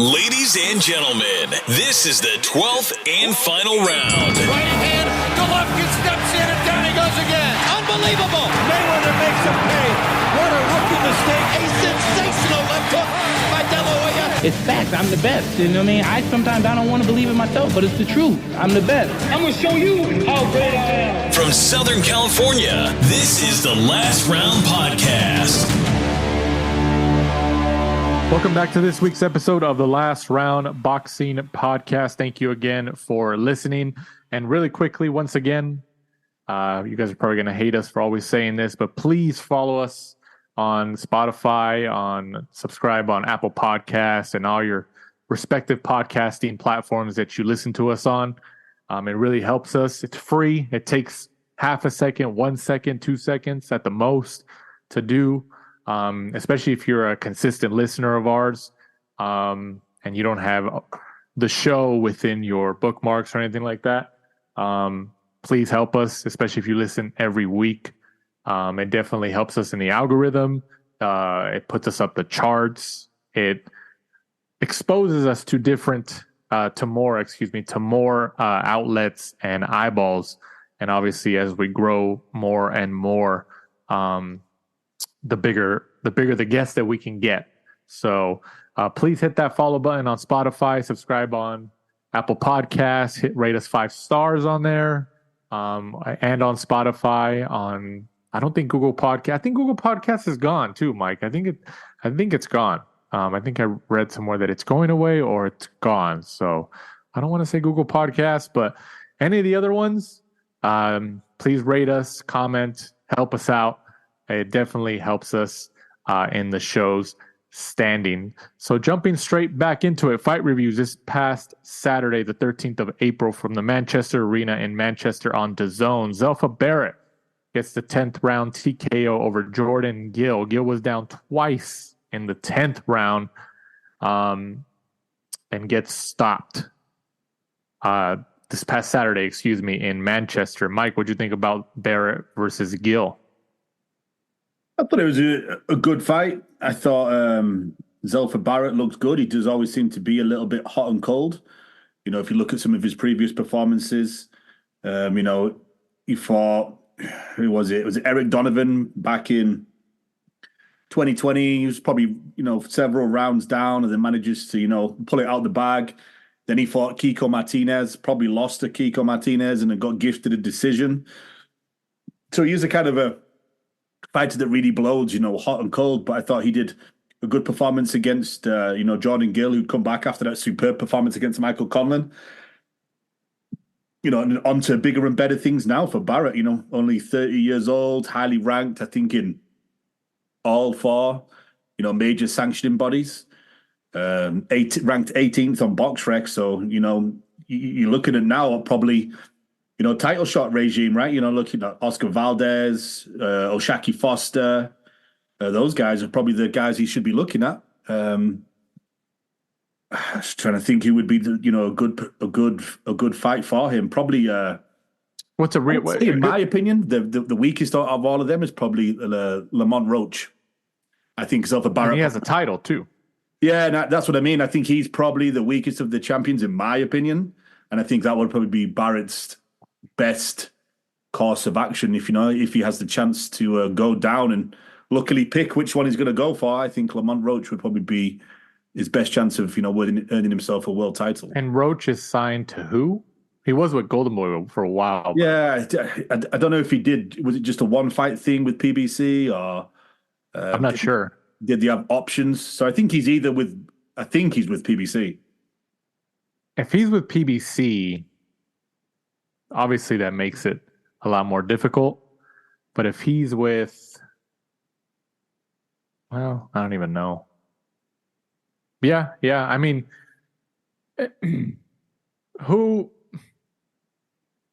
Ladies and gentlemen, this is the 12th and final round. Right hand, Golovkin steps in and down he goes again. Unbelievable. Mayweather makes him pay. What a rookie mistake. A sensational left hook by De La Hoya. It's fact. I'm the best. You know what I mean? Sometimes I don't want to believe it myself, but it's the truth. I'm the best. I'm going to show you how great I am. From Southern California, this is the Last Round Podcast. Welcome back to this week's episode of the Last Round Boxing Podcast. Thank you again for listening. And really quickly, once again, you guys are probably going to hate us for always saying this, but please follow us on Spotify, subscribe on Apple Podcasts, and all your respective podcasting platforms that you listen to us on. It really helps us. It's free. It takes half a second, 1 second, 2 seconds at the most to do. Especially if you're a consistent listener of ours, and you don't have the show within your bookmarks or anything like that. Please help us, especially if you listen every week. It definitely helps us in the algorithm. It puts us up the charts. It exposes us to more outlets and eyeballs. And obviously, as we grow more and more, the bigger the guests that we can get. So please hit that follow button on Spotify, subscribe on Apple Podcasts, rate us 5 stars on there, and on Spotify. I don't think Google Podcast. I think Google Podcast is gone too, Mike. I think it's gone. I think I read somewhere that it's going away or it's gone. So I don't want to say Google Podcast, but any of the other ones, please rate us, comment, help us out. It definitely helps us in the show's standing. So jumping straight back into it, fight reviews this past Saturday, the 13th of April from the Manchester Arena in Manchester on DAZN. Zelfa Barrett gets the 10th round TKO over Jordan Gill. Gill was down twice in the 10th round and gets stopped this past Saturday, in Manchester. Mike, what'd you think about Barrett versus Gill? I thought it was a good fight. I thought Zelfa Barrett looked good. He does always seem to be a little bit hot and cold. You know, if you look at some of his previous performances, he fought, who was it? Was it Eric Donovan back in 2020? He was probably, several rounds down and then manages to, pull it out the bag. Then he fought Kiko Martinez, probably lost to Kiko Martinez and then got gifted a decision. So he is a kind of a fighter that really blows, hot and cold. But I thought he did a good performance against, Jordan Gill, who'd come back after that superb performance against Michael Conlan. And on to bigger and better things now for Barrett, only 30 years old, highly ranked, I think, in all 4, major sanctioning bodies. Ranked 18th on BoxRec. So, you're looking at now probably title shot regime, right? Looking at Oscar Valdez, Oshaki Foster, those guys are probably the guys he should be looking at. I was trying to think who would be a good fight for him. Probably, what's a real? In my opinion, the weakest of all of them is probably Lamont Roach. I think Zelfa Barrett. And he has a title too. Yeah, that's what I mean. I think he's probably the weakest of the champions, in my opinion, and I think that would probably be Barrett's best course of action if he has the chance to go down and luckily pick which one he's going to go for. I think Lamont Roach would probably be his best chance of earning himself a world title. And Roach is signed to who? He was with Golden Boy for a while. Yeah, I don't know if he did. Was it just a one fight thing with PBC or? I'm not sure. Did they have options? So I think he's with PBC. If he's with PBC, obviously that makes it a lot more difficult. But if he's with, well, I don't even know. Yeah. I mean, those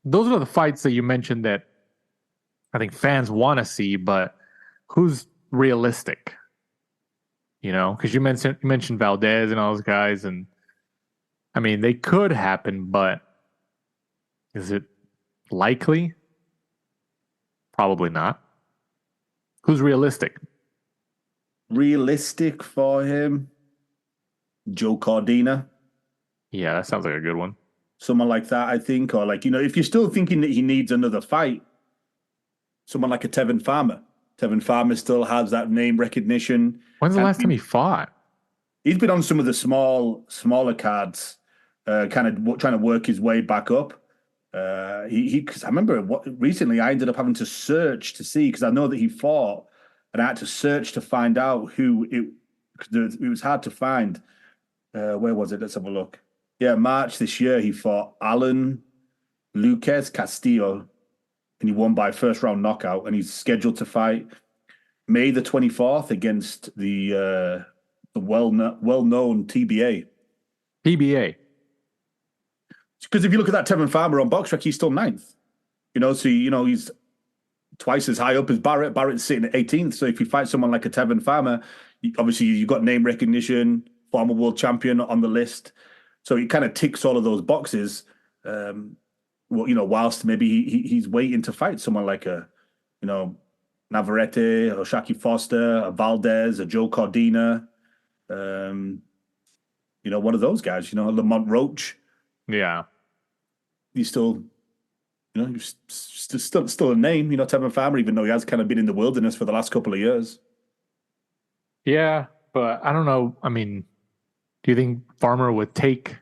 are the fights that you mentioned that I think fans want to see, but who's realistic? Because you mentioned Valdez and all those guys, and I mean, they could happen, but is it likely? Probably not. Who's realistic? Realistic for him? Joe Cordina. Yeah, that sounds like a good one. Someone like that, I think. Or like, if you're still thinking that he needs another fight, someone like a Tevin Farmer. Tevin Farmer still has that name recognition. When's the last time he fought? He's been on some of the smaller cards, kind of trying to work his way back up. Because I remember recently I ended up having to search to see, because I know that he fought, and I had to search to find out who it was hard to find. Where was it? Let's have a look. Yeah, March this year he fought Alan Luquez Castillo, and he won by first round knockout, and he's scheduled to fight May the 24th against the well-known TBA. PBA. Because if you look at that Tevin Farmer on BoxRec, he's still 9th. So he's twice as high up as Barrett. Barrett's sitting at 18th. So if you fight someone like a Tevin Farmer, obviously you've got name recognition, former world champion on the list. So he kind of ticks all of those boxes. Whilst maybe he's waiting to fight someone like Navarrete or Shaki Foster, a Valdez, a Joe Cordina, one of those guys, Lamont Roach. Yeah. He's still, he's still a name, Tevin Farmer, even though he has kind of been in the wilderness for the last couple of years. Yeah, but I don't know. I mean, do you think Farmer would take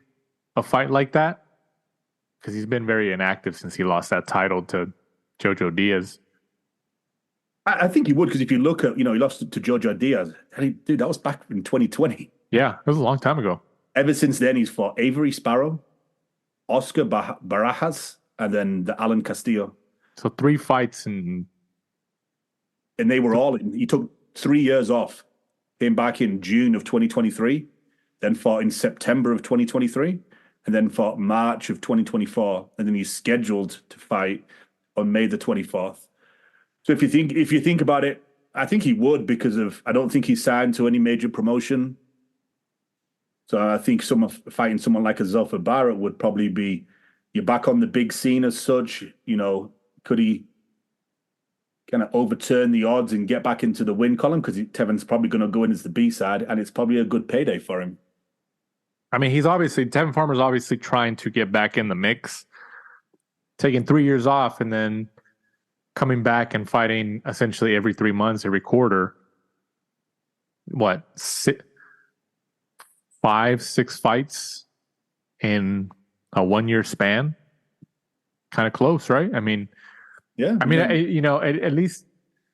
a fight like that? Because he's been very inactive since he lost that title to Jojo Diaz. I think he would, because if you look at, he lost to Jojo Diaz. Dude, that was back in 2020. Yeah, it was a long time ago. Ever since then, he's fought Avery Sparrow, Oscar Barajas, and then the Alan Castillo. So 3 fights and they were all in. He took 3 years off, came back in June of 2023, then fought in September of 2023, and then fought March of 2024, and then he's scheduled to fight on May the 24th. So if you think about it, I think he would, because I don't think he's signed to any major promotion. So I think fighting someone like a Zelfa Barrett would probably be, you're back on the big scene as such. Could he kind of overturn the odds and get back into the win column? Because Tevin's probably going to go in as the B side, and it's probably a good payday for him. I mean, Tevin Farmer's obviously trying to get back in the mix, taking 3 years off and then coming back and fighting essentially every 3 months, every quarter. What, 5-6 fights in a 1 year span? Kind of close, right? I mean, yeah. At least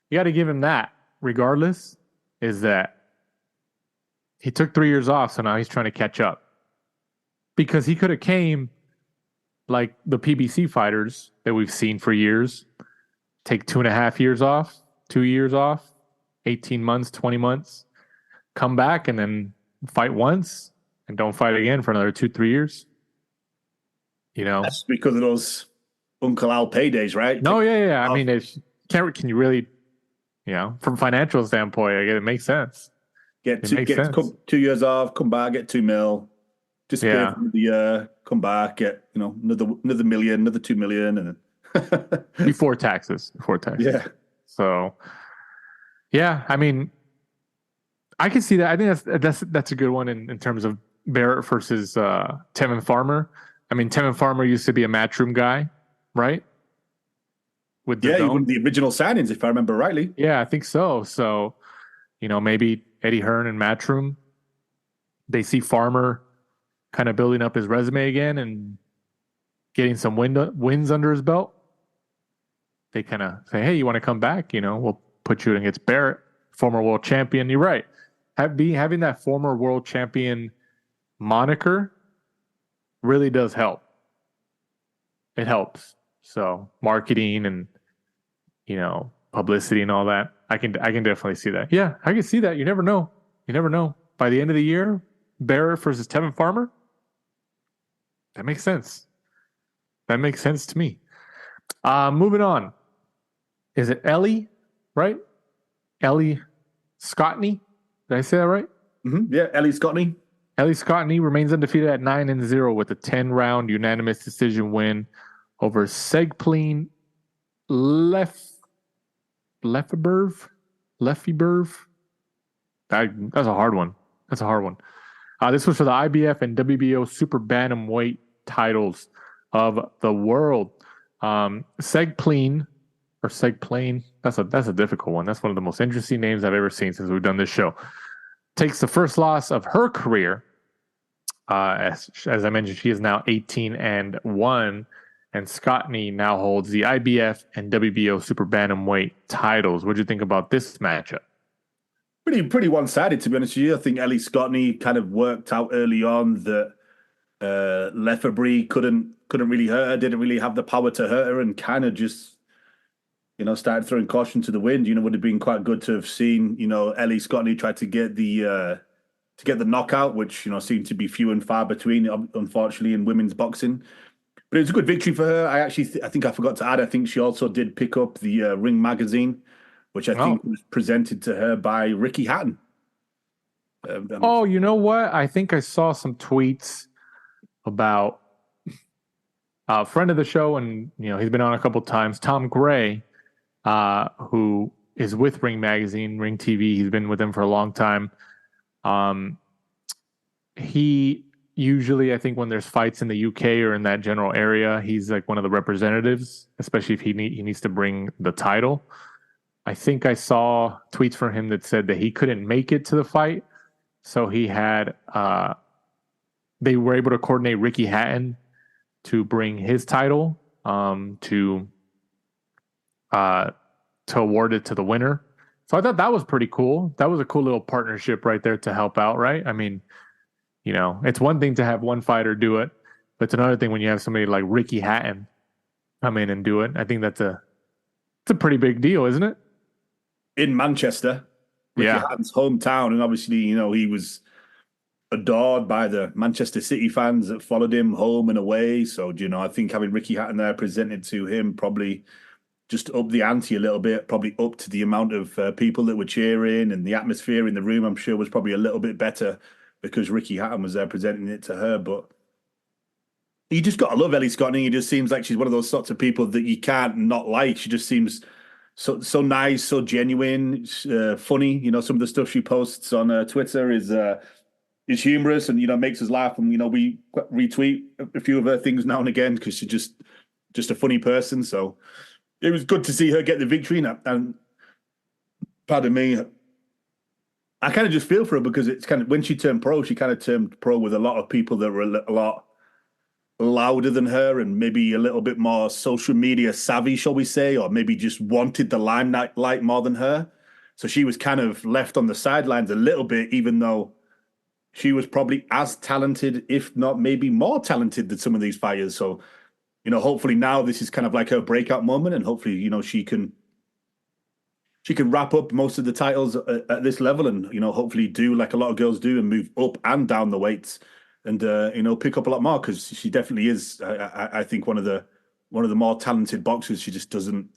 you got to give him that. Regardless, is that he took 3 years off, so now he's trying to catch up. Because he could have came like the PBC fighters that we've seen for years, take 2.5 years off, 2 years off, 18 months, 20 months, come back and then fight once and don't fight again for another 2-3 years. That's because of those Uncle Al paydays, right? No, yeah. I mean, can you really, from a financial standpoint, I guess it makes sense. Get 2 years off, come back, get $2 million. Disappear for the year, come back, get another million, another 2 million, and then before taxes. Yeah. So, yeah, I mean, I can see that. I think that's a good one in terms of Barrett versus Tevin Farmer. I mean, Tevin Farmer used to be a Matchroom guy, right? With he won the original signings, if I remember rightly. Yeah, I think so. So, maybe Eddie Hearn and Matchroom, they see Farmer kind of building up his resume again and getting some wins under his belt. They kind of say, hey, you want to come back? We'll put you against Barrett, former world champion. You're right. Having that former world champion moniker really does help. It helps. So marketing and, publicity and all that. I can definitely see that. Yeah, I can see that. You never know. By the end of the year, Barrett versus Tevin Farmer. That makes sense. That makes sense to me. Moving on. Is it Ellie, right? Ellie Scottney. Did I say that right? Mm-hmm. Yeah, Ellie Scottney. Ellie Scottney remains undefeated at 9-0 with a 10-round unanimous decision win over Segplin Lefebvre. That's a hard one. This was for the IBF and WBO Super Bantamweight titles of the world. Segplin, that's a difficult one. That's one of the most interesting names I've ever seen since we've done this show. Takes the first loss of her career. As I mentioned, she is now 18-1, and Scottney now holds the IBF and WBO Super Bantamweight titles. What do you think about this matchup? Pretty one-sided, to be honest with you. I think Ellie Scottney kind of worked out early on that Lefebvre couldn't really hurt her, didn't really have the power to hurt her, and kind of just, started throwing caution to the wind. Would have been quite good to have seen, Ellie Scottney try to get the knockout, which, seemed to be few and far between, unfortunately, in women's boxing. But it was a good victory for her. I think I forgot to add, I think she also did pick up the Ring magazine, which I think was presented to her by Ricky Hatton. You know what? I think I saw some tweets about a friend of the show, and he's been on a couple times, Tom Gray, who is with Ring Magazine, Ring TV. He's been with them for a long time. He usually, I think, when there's fights in the UK or in that general area, he's like one of the representatives, especially if he needs to bring the title. I think I saw tweets from him that said that he couldn't make it to the fight, so he had they were able to coordinate Ricky Hatton to bring his title to award it to the winner. So I thought that was pretty cool. That was a cool little partnership right there to help out, right? I mean, it's one thing to have one fighter do it, but it's another thing when you have somebody like Ricky Hatton come in and do it. I think it's a pretty big deal, isn't it? In Manchester, Ricky Hatton's hometown, and obviously, he was adored by the Manchester City fans that followed him home and away. So, I think having Ricky Hatton there presented to him probably just up the ante a little bit, probably up to the amount of people that were cheering, and the atmosphere in the room, I'm sure, was probably a little bit better because Ricky Hatton was there presenting it to her. But you just got to love Ellie Scottney. It just seems like she's one of those sorts of people that you can't not like. She just seems so nice, so genuine, funny. Some of the stuff she posts on Twitter is humorous and makes us laugh. And we retweet a few of her things now and again because she's just a funny person. So it was good to see her get the victory. And pardon me, I kind of just feel for her because it's kind of when she turned pro, she kind of turned pro with a lot of people that were a lot louder than her and maybe a little bit more social media savvy, shall we say, or maybe just wanted the limelight more than her. So she was kind of left on the sidelines a little bit, even though she was probably as talented, if not maybe more talented than some of these fighters. So, hopefully now this is kind of like her breakout moment, and hopefully, she can wrap up most of the titles at this level and, hopefully do like a lot of girls do and move up and down the weights and, pick up a lot more because she definitely is, I think, one of the more talented boxers. She just doesn't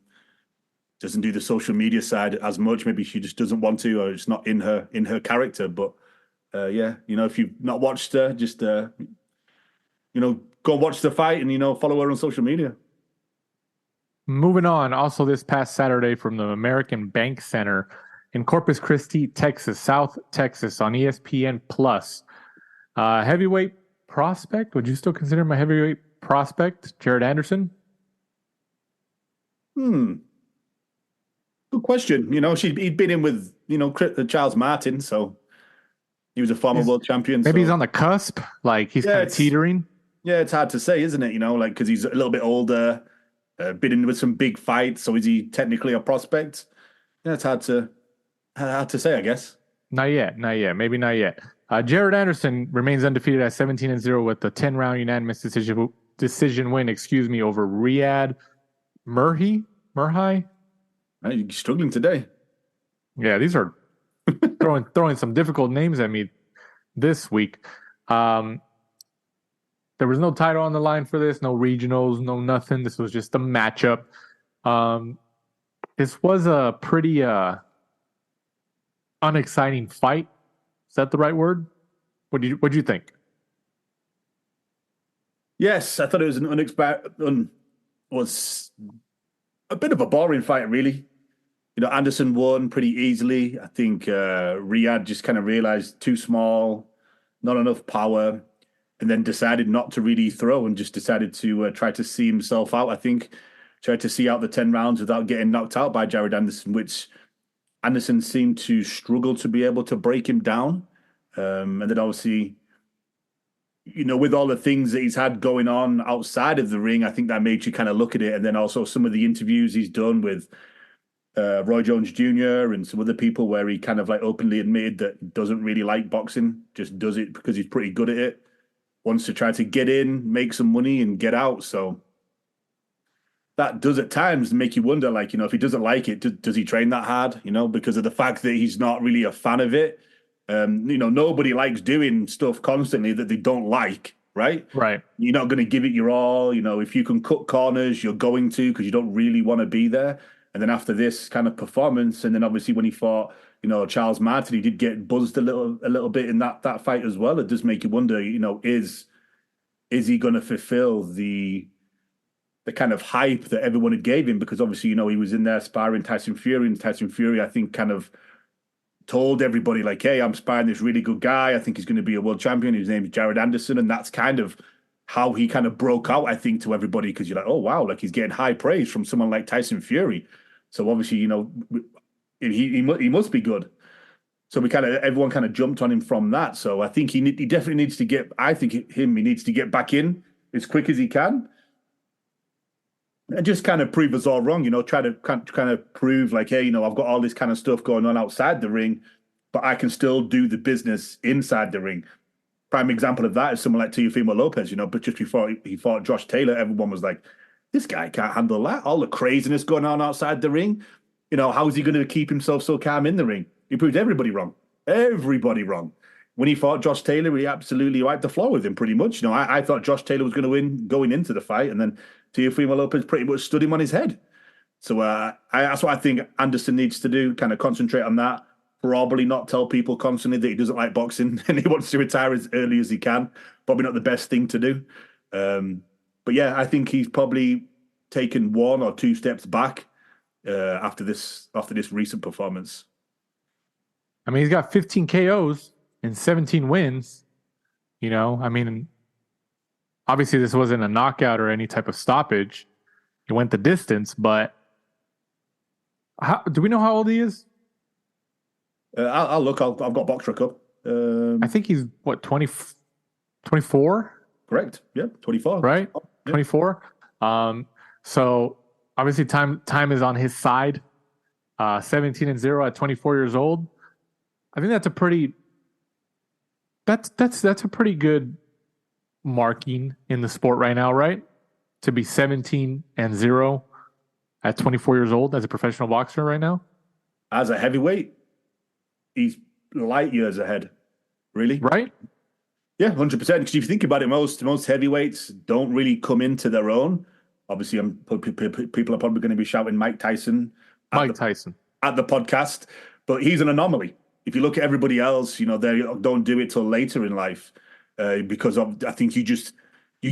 do the social media side as much. Maybe she just doesn't want to, or it's not in her character. But if you've not watched her, just go watch the fight and follow her on social media. Moving on, also this past Saturday from the American Bank Center in Corpus Christi, Texas, South Texas, on ESPN Plus. Heavyweight prospect, would you still consider him a heavyweight prospect, Jared Anderson? Good question. He'd been in with, Charles Martin, so he was a former world champion. Maybe he's on the cusp, like he's kind of teetering. Yeah, it's hard to say, isn't it? Because he's a little bit older, been in with some big fights. So is he technically a prospect? Yeah, it's hard to say, I guess. Not yet. Maybe not yet. Jared Anderson remains undefeated at 17-0 with the 10-round unanimous decision win, over Riyad Murhi. You're struggling today. Yeah, these are throwing some difficult names at me this week. There was no title on the line for this, no regionals, no nothing. This was just a matchup. This was a pretty unexciting fight. Is that the right word? What do you think? Yes, I thought it was was a bit of a boring fight, really. Anderson won pretty easily. I think Riyad just kind of realized too small, not enough power, and then decided not to really throw and just decided to try to see himself out. I think tried to see out the 10 rounds without getting knocked out by Jared Anderson, which Anderson seemed to struggle to be able to break him down. And then obviously, with all the things that he's had going on outside of the ring, I think that made you kind of look at it. And then also some of the interviews he's done with Roy Jones Jr. and some other people where he kind of like openly admitted that he doesn't really like boxing, just does it because he's pretty good at it, wants to try to get in, make some money and get out. So that does at times make you wonder, like, if he doesn't like it, does he train that hard, because of the fact that he's not really a fan of it. Nobody likes doing stuff constantly that they don't like, right? Right. You're not going to give it your all. If you can cut corners, you're going to, because you don't really want to be there. And then after this kind of performance, and then obviously when he fought, Charles Martin, he did get buzzed a little bit in that fight as well. It does make you wonder, is he going to fulfill the kind of hype that everyone had gave him? Because obviously, he was in there sparring Tyson Fury, and Tyson Fury, I think, kind of told everybody like, hey, I'm sparring this really good guy. I think he's going to be a world champion. His name is Jared Anderson. And that's kind of how he kind of broke out, I think, to everybody, because you're like, oh, wow, like he's getting high praise from someone like Tyson Fury. So obviously, he must be good. So everyone kind of jumped on him from that. So I think he definitely needs to get, he needs to get back in as quick as he can. And just kind of prove us all wrong, try to kind of prove like, hey, I've got all this kind of stuff going on outside the ring, but I can still do the business inside the ring. Prime example of that is someone like Teofimo Lopez, but just before he fought Josh Taylor, everyone was like, this guy can't handle that. All the craziness going on outside the ring. How is he going to keep himself so calm in the ring? He proved everybody wrong. Everybody wrong. When he fought Josh Taylor, he absolutely wiped the floor with him pretty much. I thought Josh Taylor was going to win going into the fight, and then Teofimo Lopez pretty much stood him on his head. So that's what I think Anderson needs to do, kind of concentrate on that. Probably not tell people constantly that he doesn't like boxing and he wants to retire as early as he can. Probably not the best thing to do. But yeah, I think he's probably taken 1 or 2 steps back after this recent performance. I mean, he's got 15 KOs and 17 wins. Obviously this wasn't a knockout or any type of stoppage. He went the distance, but do we know how old he is? I'll look. I've got BoxRec up. I think he's, 24? Correct. Yeah, 24. Right? Yeah. 24. So obviously time is on his side. 17-0 at 24 years old. I think that's a pretty good marking in the sport right now, right? To be 17-0 at 24 years old as a professional boxer right now. As a heavyweight, he's light years ahead. Really? Right? Yeah, 100%. Because if you think about it, most heavyweights don't really come into their own. Obviously, people are probably going to be shouting Mike Tyson at the podcast, but he's an anomaly. If you look at everybody else, they don't do it till later in life because I think you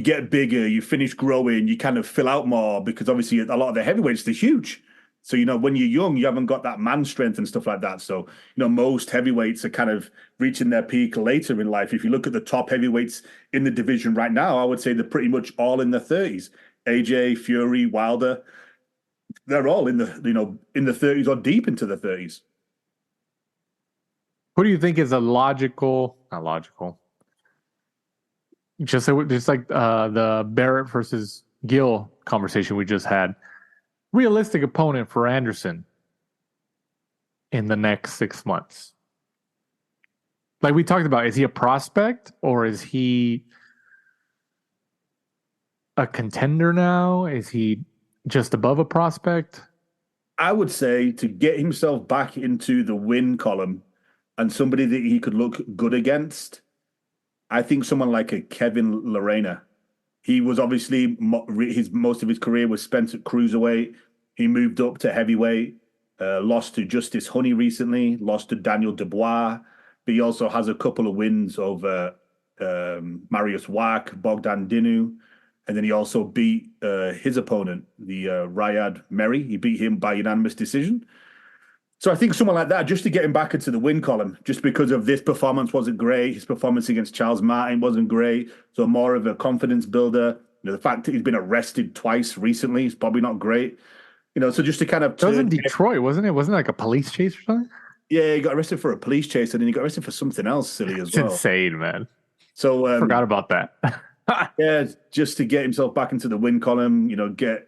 get bigger, you finish growing, you kind of fill out more because obviously a lot of the heavyweights, they're huge. So, when you're young, you haven't got that man strength and stuff like that. So, most heavyweights are kind of reaching their peak later in life. If you look at the top heavyweights in the division right now, I would say they're pretty much all in their 30s. AJ, Fury, Wilder, they're all in the 30s or deep into the 30s. Who do you think is not logical, just like the Barrett versus Gill conversation we just had, realistic opponent for Anderson in the next 6 months? Like we talked about, is he a prospect or is he a contender now? Is he just above a prospect? I would say to get himself back into the win column and somebody that he could look good against, I think someone like a Kevin Lerena. He was obviously, most of his career was spent at cruiserweight. He moved up to heavyweight, lost to Justice Honey recently, lost to Daniel Dubois, but he also has a couple of wins over Marius Wach, Bogdan Dinu, and then he also beat his opponent, the Riyad Merry. He beat him by unanimous decision. So I think someone like that, just to get him back into the win column, just because of this performance wasn't great. His performance against Charles Martin wasn't great. So more of a confidence builder. The fact that he's been arrested twice recently is probably not great. So just to kind of... That was in Detroit, wasn't it? Wasn't it like a police chase or something? Yeah, he got arrested for a police chase, and then he got arrested for something else silly as well. It's insane, man. So forgot about that. Yeah, just to get himself back into the win column,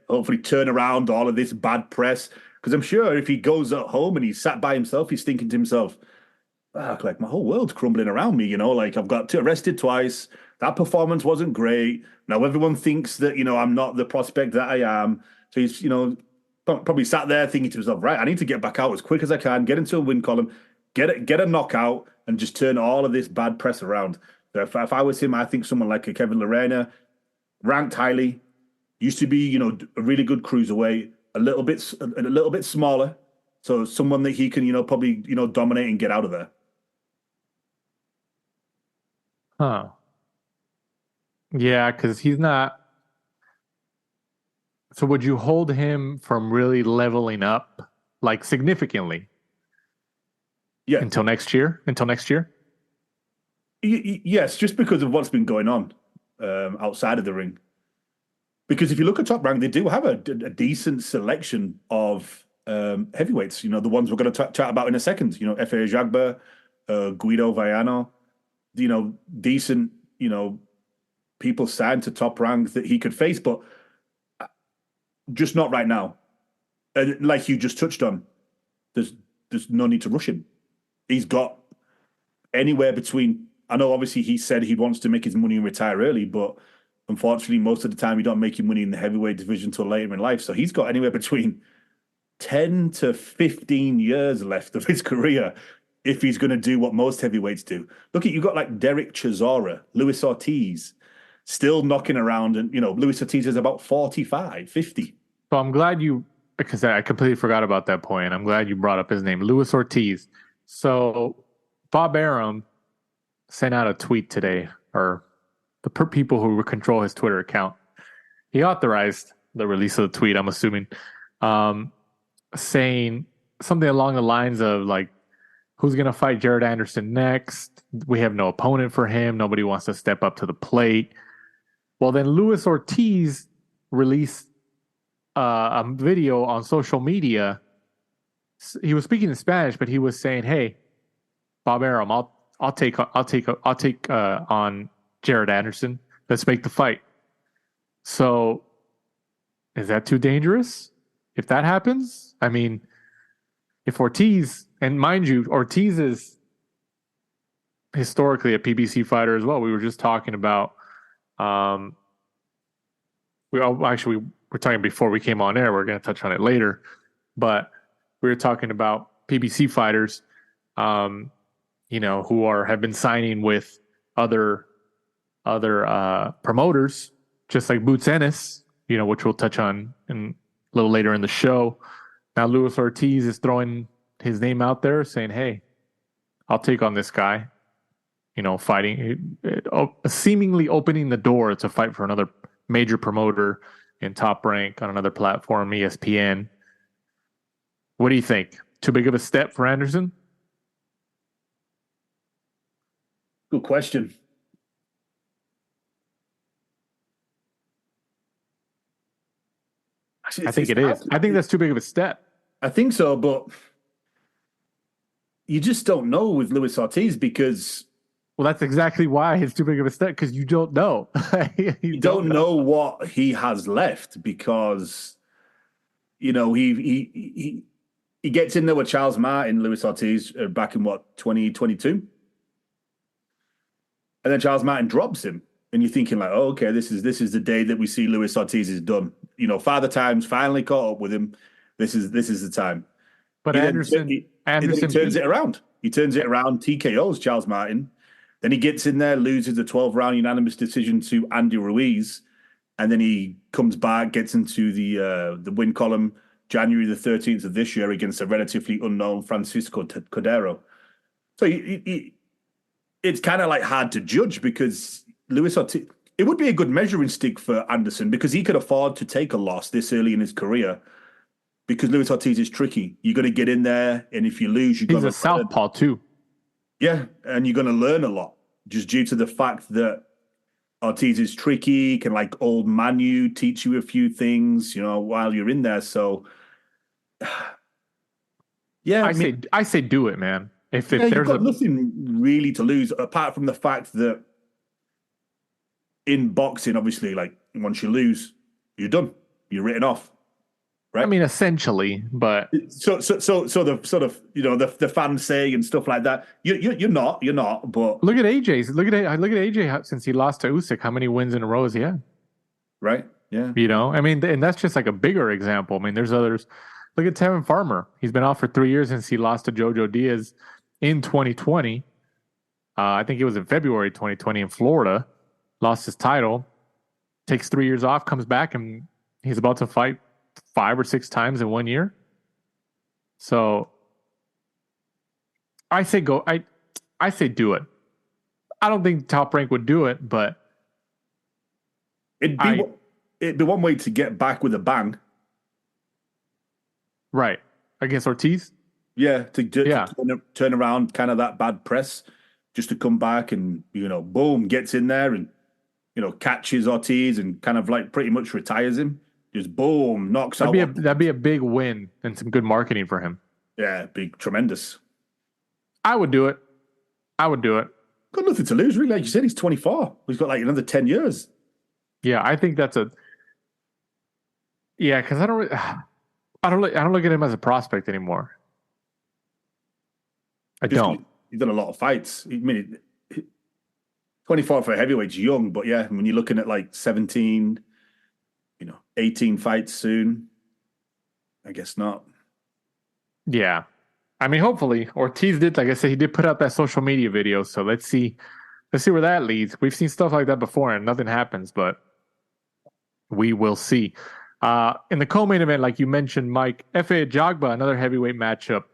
hopefully turn around all of this bad press. Because I'm sure if he goes at home and he's sat by himself, he's thinking to himself, like my whole world's crumbling around me, like I've got arrested twice. That performance wasn't great. Now everyone thinks that, I'm not the prospect that I am. So he's, probably sat there thinking to himself, right, I need to get back out as quick as I can, get into a win column, get a knockout, and just turn all of this bad press around. So if I was him, I think someone like a Kevin Lerena, ranked highly, used to be, a really good cruiserweight, a little bit smaller, so someone that he can, probably, dominate and get out of there. Huh. Yeah, because he's not. So would you hold him from really leveling up, like significantly? Yeah. Until next year? Yes, just because of what's been going on outside of the ring. Because if you look at Top Rank, they do have a decent selection of heavyweights. The ones we're going to chat about in a second. Efe Jagba, Guido Vaiano. Decent. People signed to Top Rank that he could face, but just not right now. And like you just touched on, there's no need to rush him. He's got anywhere between. I know, obviously, he said he wants to make his money and retire early, but unfortunately, most of the time, you don't make your money in the heavyweight division until later in life. So he's got anywhere between 10 to 15 years left of his career if he's going to do what most heavyweights do. Look, you've got like Derek Chisora, Luis Ortiz, still knocking around. And, Luis Ortiz is about 45, 50. So I'm glad because I completely forgot about that point. I'm glad you brought up his name, Luis Ortiz. So Bob Arum sent out a tweet today, or the people who control his Twitter account. He authorized the release of the tweet, I'm assuming, saying something along the lines of like, who's going to fight Jared Anderson next? We have no opponent for him. Nobody wants to step up to the plate. Well, then Luis Ortiz released a video on social media. He was speaking in Spanish, but he was saying, "Hey, Bob Arum, I'll take on Jared Anderson. Let's make the fight." So, is that too dangerous? If that happens, I mean, if Ortiz, and mind you, Ortiz is historically a PBC fighter as well. We were just talking about. We're talking before we came on air. We're going to touch on it later, but we were talking about PBC fighters, who have been signing with other promoters, just like Boots Ennis, which we'll touch on a little later in the show. Now Luis Ortiz is throwing his name out there, saying, "Hey, I'll take on this guy." Fighting, seemingly opening the door to fight for another major promoter in Top Rank on another platform, ESPN. What do you think? Too big of a step for Anderson? Good question. I think it is. I think that's too big of a step. I think so, but you just don't know with Luis Ortiz because... Well, that's exactly why it's too big of a step, because you don't know. you don't know what he has left because, he gets in there with Charles Martin, Luis Ortiz, back in 2022? And then Charles Martin drops him. And you're thinking like, oh, okay, this is the day that we see Luis Ortiz is done. Father Time's finally caught up with him. This is the time. But Anderson turns it around. He turns it around, TKOs Charles Martin. Then he gets in there, loses the 12-round unanimous decision to Andy Ruiz, and then he comes back, gets into the win column January the 13th of this year against a relatively unknown Francisco Cordero. So it's kind of like hard to judge because Luis Ortiz, it would be a good measuring stick for Anderson because he could afford to take a loss this early in his career. because Luis Ortiz is tricky. You're going to get in there, and if you lose, he's a southpaw too. Yeah, and you're going to learn a lot just due to the fact that Ortiz is tricky, can like old Manu teach you a few things, while you're in there. So, yeah, I say do it, man. If you've there's got nothing really to lose apart from the fact that in boxing, obviously, like once you lose, you're done. You're written off. Right? I mean, essentially, but so the sort of the fans say and stuff like that. You're not. But look at AJ's. Look at AJ since he lost to Usyk. How many wins in a row has he had? Right. Yeah. I mean, and that's just like a bigger example. I mean, there's others. Look at Tevin Farmer. He's been off for 3 years since he lost to Jojo Diaz in 2020. I think it was in February 2020 in Florida. Lost his title. Takes 3 years off. Comes back and he's about to fight 5 or 6 times in 1 year. So I say go. I say do it. I don't think Top Rank would do it, but it'd be one way to get back with a bang. Right. Against Ortiz? Yeah, to turn around kind of that bad press, just to come back and, boom, gets in there and, catches Ortiz and kind of like pretty much retires him. Just boom, knocks out. That'd be a big win and some good marketing for him. Yeah, tremendous. I would do it. Got nothing to lose, really. Like you said, he's 24. He's got like another 10 years. Yeah, I think that's because I don't look at him as a prospect anymore. I don't. He's done a lot of fights. I mean, 24 for a heavyweight's young, but yeah, when you're looking at like 17, 18 fights soon, I guess not. Yeah. I mean, hopefully Ortiz did, like I said, he did put out that social media video. So let's see where that leads. We've seen stuff like that before and nothing happens, but we will see. In the co-main event, like you mentioned, Mike, Efe Ajagba, another heavyweight matchup,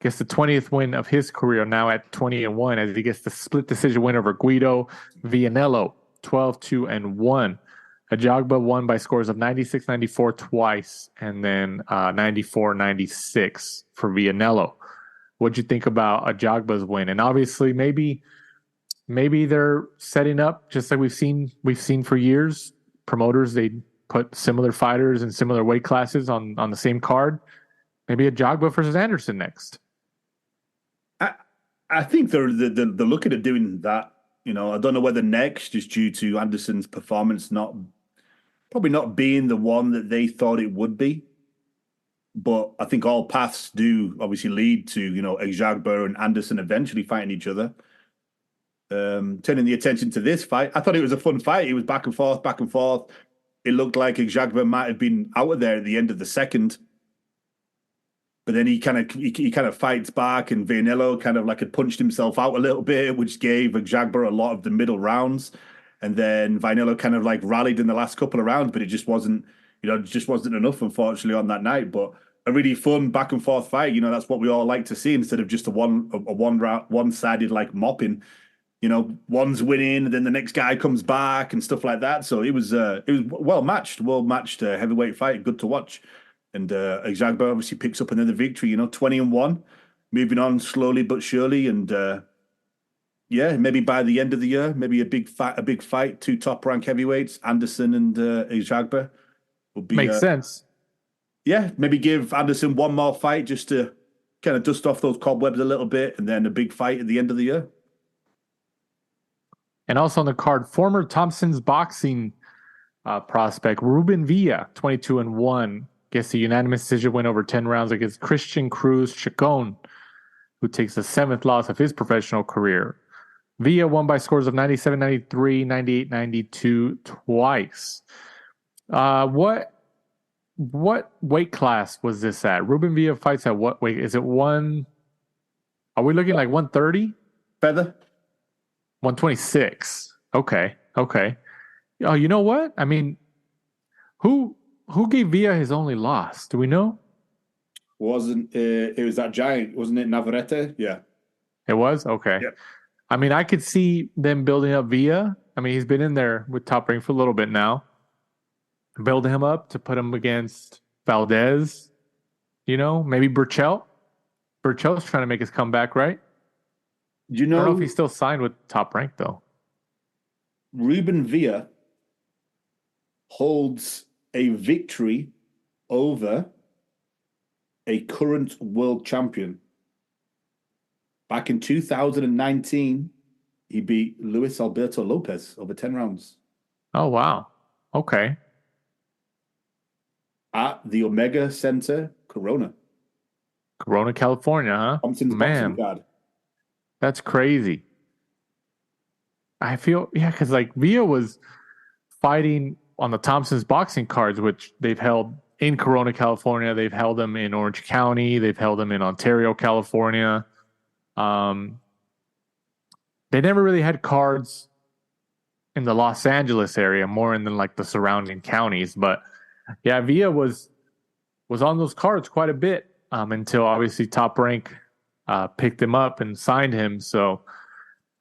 gets the 20th win of his career, now at 20-1, as he gets the split decision win over Guido Vianello, 12-2-1. Ajagba won by scores of 96-94 twice, and then 94-96 for Vianello. What'd you think about Ajagba's win? And obviously, maybe they're setting up just like we've seen for years. Promoters, they put similar fighters in similar weight classes on the same card. Maybe Ajagba versus Anderson next. I think they're looking at doing that. I don't know whether next, just due to Anderson's performance probably not being the one that they thought it would be. But I think all paths do obviously lead to, Ajagba and Anderson eventually fighting each other. Turning the attention to this fight, I thought it was a fun fight. It was back and forth, back and forth. It looked like Ajagba might have been out of there at the end of the second. But then he kind of fights back, and Vianello kind of like had punched himself out a little bit, which gave Ajagba a lot of the middle rounds. And then Vianello kind of like rallied in the last couple of rounds, but it just wasn't enough, unfortunately, on that night. But a really fun back and forth fight. That's what we all like to see instead of just a one-sided like mopping. One's winning, and then the next guy comes back and stuff like that. So it was well matched heavyweight fight, good to watch. And Ajagba obviously picks up another victory, 20-1, moving on slowly but surely. And maybe by the end of the year, maybe a big fight, 2 top-ranked heavyweights, Anderson and Ajagba. Makes sense. Yeah, maybe give Anderson one more fight just to kind of dust off those cobwebs a little bit, and then a big fight at the end of the year. And also on the card, former Thompson's boxing prospect, Ruben Villa, 22-1. Gets a unanimous decision win over 10 rounds against Christian Cruz Chacon, who takes the 7th loss of his professional career. Villa won by scores of 97-93, 98-92 twice. What weight class was this at? Ruben Villa fights at what weight? Is it one? Are we looking like 130? Feather? 126. Okay. Oh, you know what? I mean, who gave Villa his only loss? Do we know? It was that giant, wasn't it? Navarrete? Yeah. It was? Okay. Yeah. I mean, I could see them building up Villa. I mean, he's been in there with Top Rank for a little bit now. Build him up to put him against Valdez, Maybe Burchell. Burchell's trying to make his comeback, right? Do you I don't know know if he's still signed with Top Rank, though. Ruben Villa holds a victory over a current world champion. Back in 2019, he beat Luis Alberto Lopez over 10 rounds. Oh, wow. Okay. At the Omega Center, Corona, California, huh? Thompson's boxing card. That's crazy. I feel, because Villa was fighting on the Thompson's boxing cards, which they've held in Corona, California. They've held them in Orange County. They've held them in Ontario, California. They never really had cards in the Los Angeles area, more in the surrounding counties. But yeah, Villa was on those cards quite a bit until obviously Top Rank picked him up and signed him. So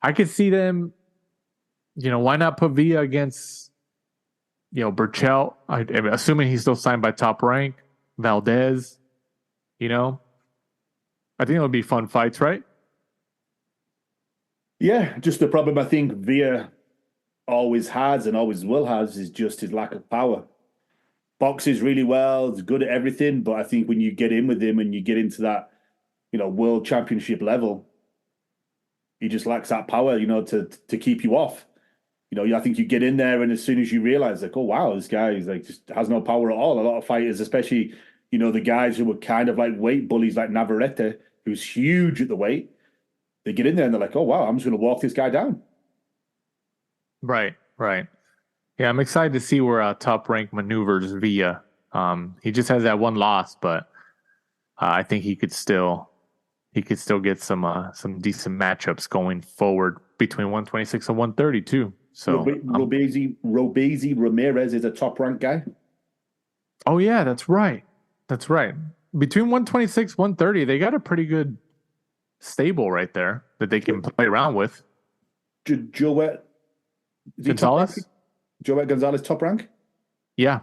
I could see them, why not put Villa against, Burchell, assuming he's still signed by Top Rank, Valdez, I think it would be fun fights, right? Yeah, just the problem I think Villa always has and always will has is just his lack of power. Boxes really well, he's good at everything, but I think when you get in with him and you get into that, world championship level, he just lacks that power, to keep you off. I think you get in there and as soon as you realize oh wow, this guy is just has no power at all. A lot of fighters, especially, the guys who were kind of like weight bullies like Navarrete, who's huge at the weight, they get in there and they're like, oh wow, I'm just going to walk this guy down. Right. Yeah, I'm excited to see where Top Rank maneuvers Villa. He just has that one loss, but I think he could still get some decent matchups going forward between 126 and 130 too. So Robesi Ramirez is a Top Rank guy. Oh yeah, that's right. Between 126 130, they got a pretty good stable right there that they can play around with. Joet Gonzalez? Joet Gonzalez, Top Rank? Yeah.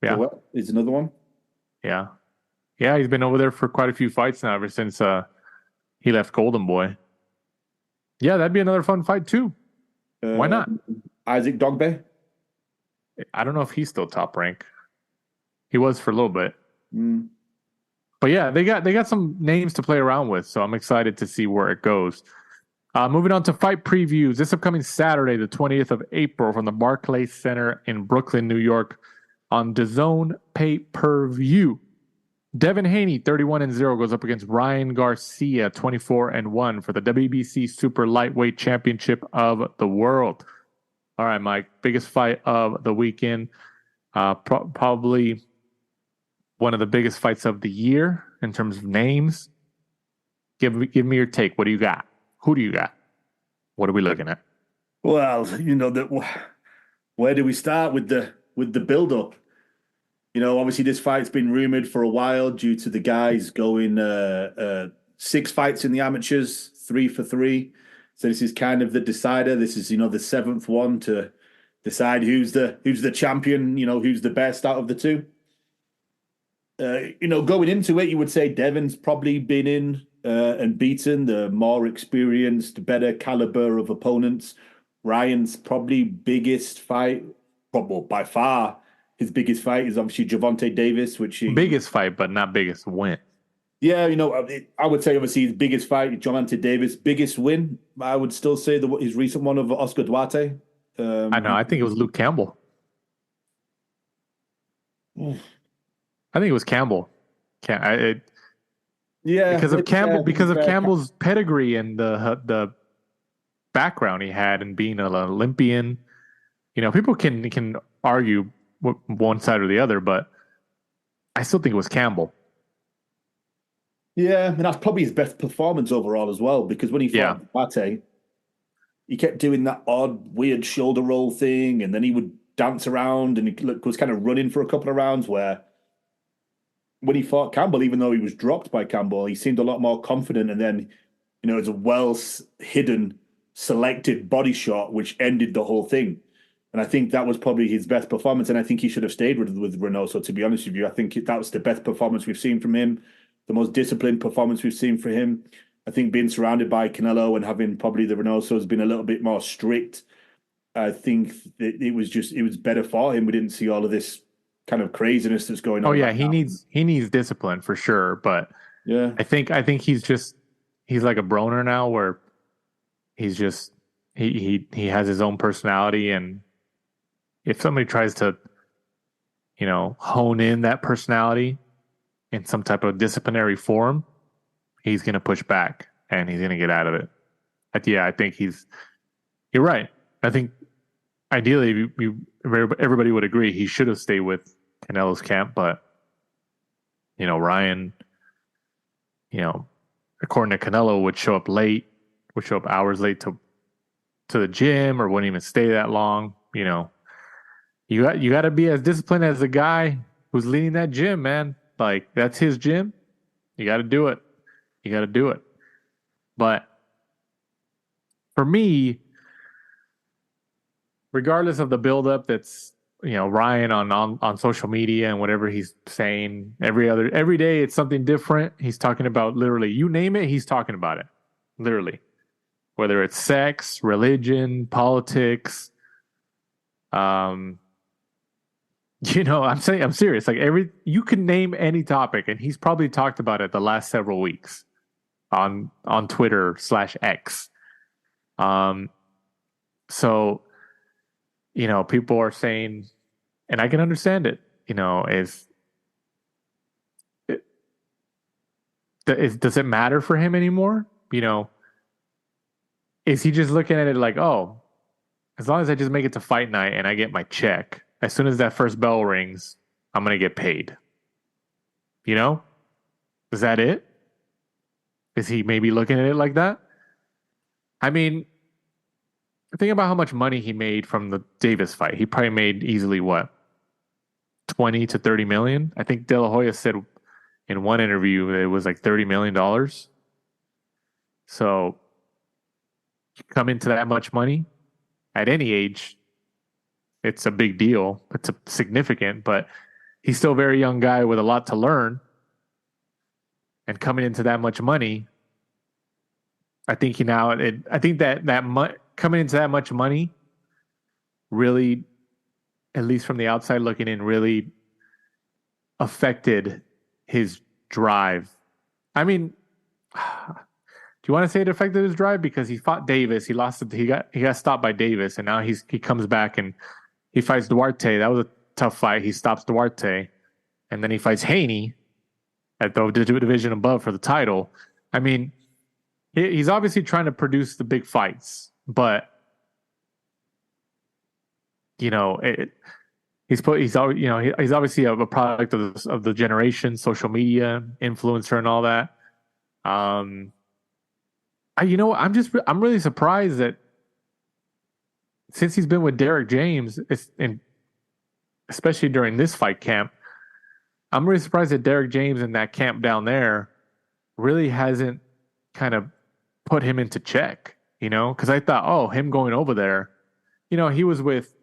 Joet is another one. Yeah, he's been over there for quite a few fights now ever since he left Golden Boy. Yeah, that'd be another fun fight too. Why not? Isaac Dogbae? I don't know if he's still Top Rank. He was for a little bit. Mm. But yeah, they got some names to play around with, so I'm excited to see where it goes. Moving on to fight previews. This upcoming Saturday, the 20th of April, from the Barclays Center in Brooklyn, New York, on DAZN pay-per-view. Devin Haney, 31-0, goes up against Ryan Garcia, 24-1, for the WBC Super Lightweight Championship of the World. All right, Mike, biggest fight of the weekend. Probably one of the biggest fights of the year in terms of names. Give me your take. What do you got? Who do you got? What are we looking at? Well, where do we start with the build-up? Obviously this fight's been rumored for a while due to the guys going 6 fights in the amateurs, 3 for 3. So this is kind of the decider. This is, the 7th one to decide who's the champion, who's the best out of the two. Going into it, you would say Devin's probably been in and beaten the more experienced, better caliber of opponents. Ryan's probably biggest fight, by far, his biggest fight is obviously Gervonta Davis, biggest fight, but not biggest win. Yeah, I would say obviously his biggest fight, Gervonta Davis. Biggest win, I would still say his recent one of Oscar Duarte. I know. I think it was Luke Campbell. I think it was Campbell. Because of Campbell's pedigree and the background he had in being an Olympian. People can argue one side or the other, but I still think it was Campbell. Yeah, and that's probably his best performance overall as well, because when he fought Duarte, he kept doing that odd, weird shoulder roll thing, and then he would dance around, and he was kind of running for a couple of rounds, where when he fought Campbell, even though he was dropped by Campbell, he seemed a lot more confident, and then, it was a well-hidden, selected body shot, which ended the whole thing. And I think that was probably his best performance, and I think he should have stayed with Reynoso, to be honest with you. I think that was the best performance we've seen from him, the most disciplined performance we've seen from him. I think being surrounded by Canelo and having probably the Reynoso has been a little bit more strict. I think that it was better for him. We didn't see all of this kind of craziness that's going on. Oh yeah, he needs discipline for sure. But yeah, I think he's like a Broner now, where he's just he has his own personality, and if somebody tries to, hone in that personality in some type of disciplinary form, he's going to push back and he's going to get out of it. I think you're right. I think ideally everybody would agree he should have stayed with Canelo's camp, but Ryan, according to Canelo, would show up hours late to the gym, or wouldn't even stay that long. You got to be as disciplined as the guy who's leading that gym, man. Like, that's his gym. You got to do it. But for me, regardless of the buildup that's, Ryan on social media and whatever he's saying, every day it's something different. He's talking about literally, you name it, he's talking about it. Literally. Whether it's sex, religion, politics, I'm serious. Like, you can name any topic, and he's probably talked about it the last several weeks on Twitter/X. So, people are saying, and I can understand it. Does it matter for him anymore? Is he just looking at it like, oh, as long as I just make it to fight night and I get my check, as soon as that first bell rings, I'm going to get paid. Is that it? Is he maybe looking at it like that? I mean, think about how much money he made from the Davis fight. He probably made easily, what, 20 to 30 million? I think De La Hoya said in one interview that it was like $30 million. So, you come into that much money at any age, it's a big deal. It's significant, but he's still a very young guy with a lot to learn. And coming into that much money, I think coming into that much money really, at least from the outside looking in, really affected his drive. I mean, do you want to say it affected his drive? Because he fought Davis, he lost it, he got stopped by Davis, and now he comes back and he fights Duarte. That was a tough fight. He stops Duarte, and then he fights Haney at the division above for the title. I mean, he's obviously trying to produce the big fights, but he's obviously a product of the generation, social media influencer and all that. I'm really surprised that since he's been with Derek James, especially during this fight camp, I'm really surprised that Derek James in that camp down there really hasn't kind of put him into check, because I thought, him going over there, he was with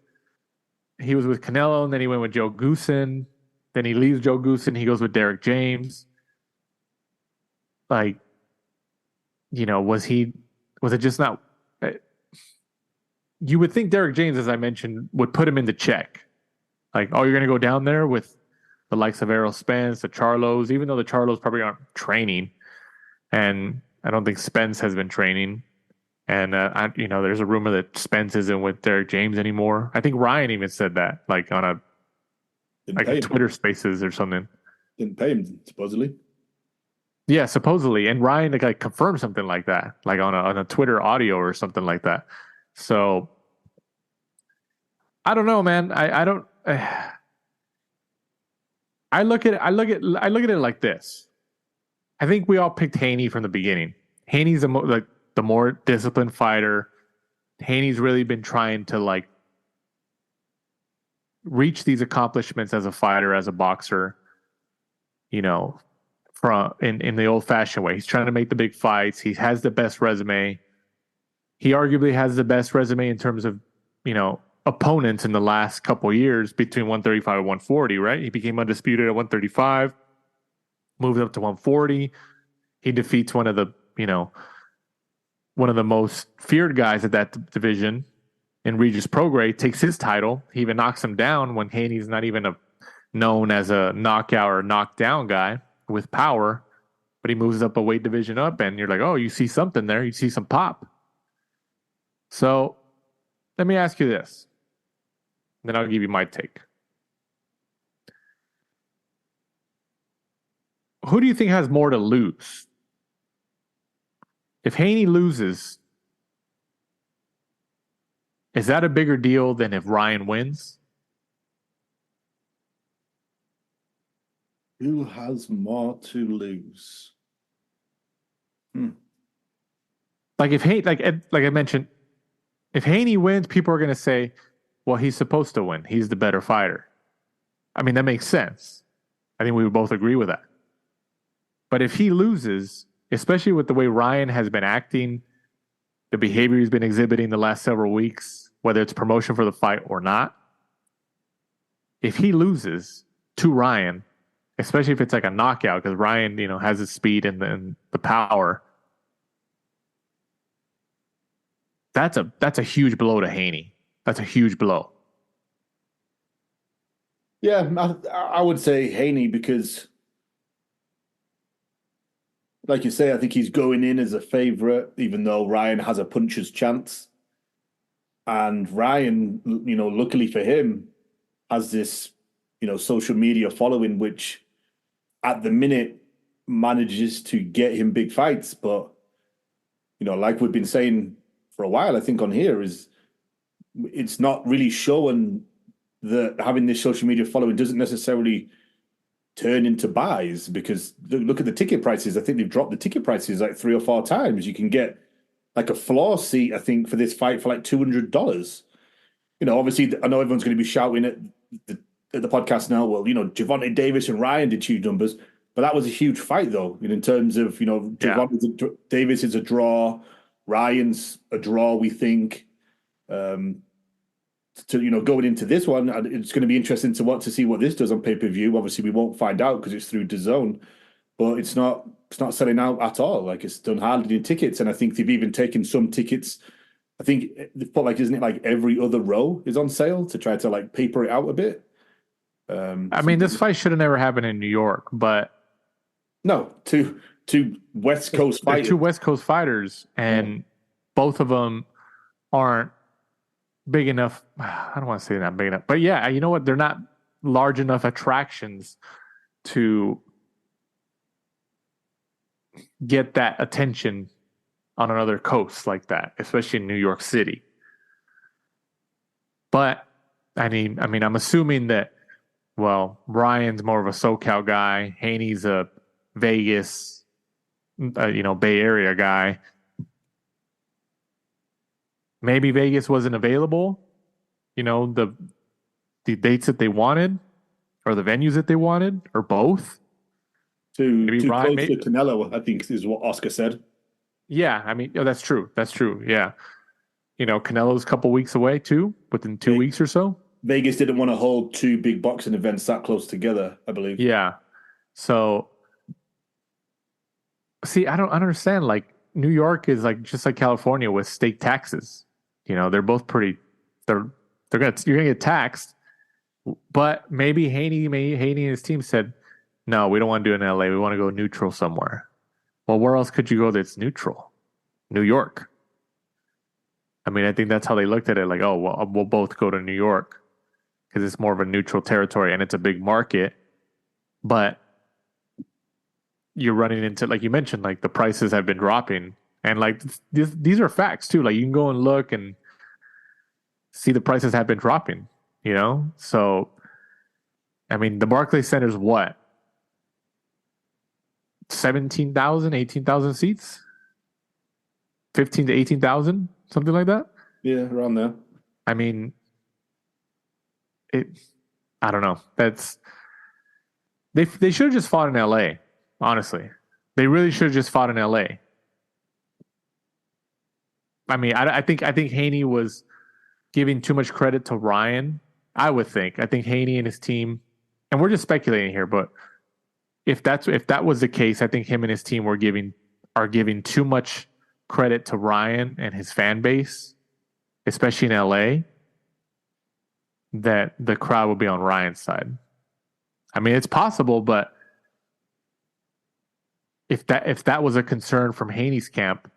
Canelo, and then he went with Joe Goosen, then he leaves Joe Goosen, he goes with Derek James. Like, was it just not? You would think Derek James, as I mentioned, would put him into check. Like, you're going to go down there with the likes of Errol Spence, the Charlos, even though the Charlos probably aren't training, and I don't think Spence has been training. And there's a rumor that Spence isn't with Derek James anymore. I think Ryan even said that, like on a Twitter Spaces or something. Didn't pay him, supposedly. Yeah, supposedly, and Ryan like confirmed something like that, like on a Twitter audio or something like that. So I don't know, man. I don't. I look at it like this. I think we all picked Haney from the beginning. Haney's the more disciplined fighter. Haney's really been trying to reach these accomplishments as a fighter, as a boxer. From in the old fashioned way. He's trying to make the big fights. He has the best resume. He arguably has the best resume in terms of, opponents in the last couple of years between 135 and 140, right? He became undisputed at 135, moved up to 140. He defeats one of the most feared guys at that division in Regis Prograis, takes his title. He even knocks him down when Haney's not even known as a knockout or knockdown guy with power, but he moves up a weight division up, and you're like, oh, you see something there. You see some pop. So let me ask you this. Then I'll give you my take. Who do you think has more to lose? If Haney loses, is that a bigger deal than if Ryan wins? Who has more to lose? Like if like I mentioned, if Haney wins, people are going to say, well, he's supposed to win. He's the better fighter. I mean, that makes sense. I think we would both agree with that. But if he loses, especially with the way Ryan has been acting, the behavior he's been exhibiting the last several weeks, whether it's promotion for the fight or not, if he loses to Ryan, especially if it's like a knockout, because Ryan, has his speed and the power, that's a huge blow to Haney. That's a huge blow. Yeah, I would say Haney because, like you say, I think he's going in as a favorite, even though Ryan has a puncher's chance. And Ryan, luckily for him, has this, social media following, which at the minute manages to get him big fights. But, like we've been saying for a while, I think on here, is it's not really showing that having this social media following doesn't necessarily turn into buys, because look at the ticket prices. I think they've dropped the ticket prices like 3 or 4 times. You can get like a floor seat, I think, for this fight for like $200. Obviously, I know everyone's going to be shouting at the podcast now, well, Gervonta Davis and Ryan did huge numbers, but that was a huge fight, though, in terms of, Gervonta Davis is a draw, Ryan's a draw, we think. Going into this one, it's going to be interesting to see what this does on pay-per-view. Obviously, we won't find out because it's through DAZN, but it's not selling out at all. Like, it's done hardly in tickets, and I think they've even taken some tickets. I think they've put isn't it like every other row is on sale to try to like paper it out a bit. I mean, this fight should have never happened in New York, but no, two West Coast fighters. 2 West Coast fighters, and both of them aren't big enough. I don't want to say not big enough, but yeah, you know what? They're not large enough attractions to get that attention on another coast like that, especially in New York City. But I mean, I'm assuming that, well, Ryan's more of a SoCal guy. Haney's a Vegas, Bay Area guy. Maybe Vegas wasn't available, the dates that they wanted, or the venues that they wanted, or both. Too close to Canelo, I think, is what Oscar said. Yeah, I mean, that's true. That's true. Yeah, Canelo's a couple weeks away too, within 2 weeks or so. Vegas didn't want to hold 2 big boxing events that close together, I believe. Yeah. So, see, I don't understand. Like, New York is like just like California with state taxes. They're both pretty. You're gonna get taxed, but maybe Haney and his team said, no, we don't want to do it in LA. We want to go neutral somewhere. Well, where else could you go that's neutral? New York. I mean, I think that's how they looked at it. Like, oh, well, we'll both go to New York because it's more of a neutral territory and it's a big market. But you're running into, like you mentioned, like the prices have been dropping. And like these are facts too. Like, you can go and look and see the prices have been dropping, So, I mean, the Barclays Center is what? 17,000, 18,000 seats? 15 to 18,000, something like that? Yeah, around there. I mean, I don't know. They should have just fought in LA, honestly. They really should have just fought in LA. I mean, I think Haney was giving too much credit to Ryan. I think Haney and his team, and we're just speculating here, but if that was the case, I think him and his team are giving too much credit to Ryan and his fan base, especially in LA, that the crowd will be on Ryan's side. I mean, it's possible, but if that was a concern from Haney's camp,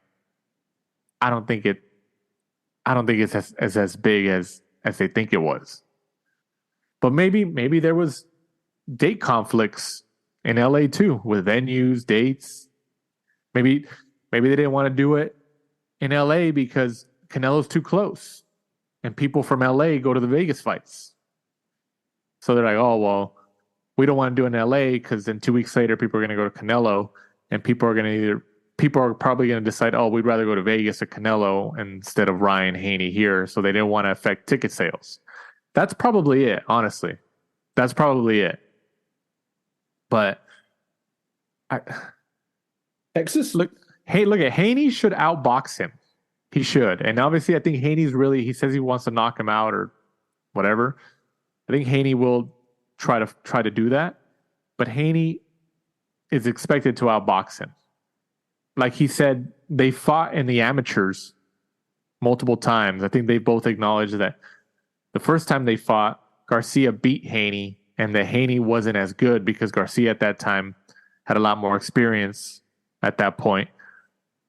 I don't think it's as big as they think it was. But maybe there was date conflicts in LA too, with venues, dates. Maybe they didn't want to do it in LA because Canelo's too close, and people from LA go to the Vegas fights. So they're like, oh well, we don't want to do it in LA because then 2 weeks later people are going to go to Canelo, and people are probably going to decide, oh, we'd rather go to Vegas or Canelo instead of Ryan Haney here. So they didn't want to affect ticket sales. That's probably it, honestly. That's probably it. But Texas, look at Haney should outbox him. He should. And obviously I think he says he wants to knock him out or whatever. I think Haney will try to do that. But Haney is expected to outbox him. Like he said, they fought in the amateurs multiple times. I think they both acknowledged that the first time they fought, Garcia beat Haney, and that Haney wasn't as good because Garcia at that time had a lot more experience at that point.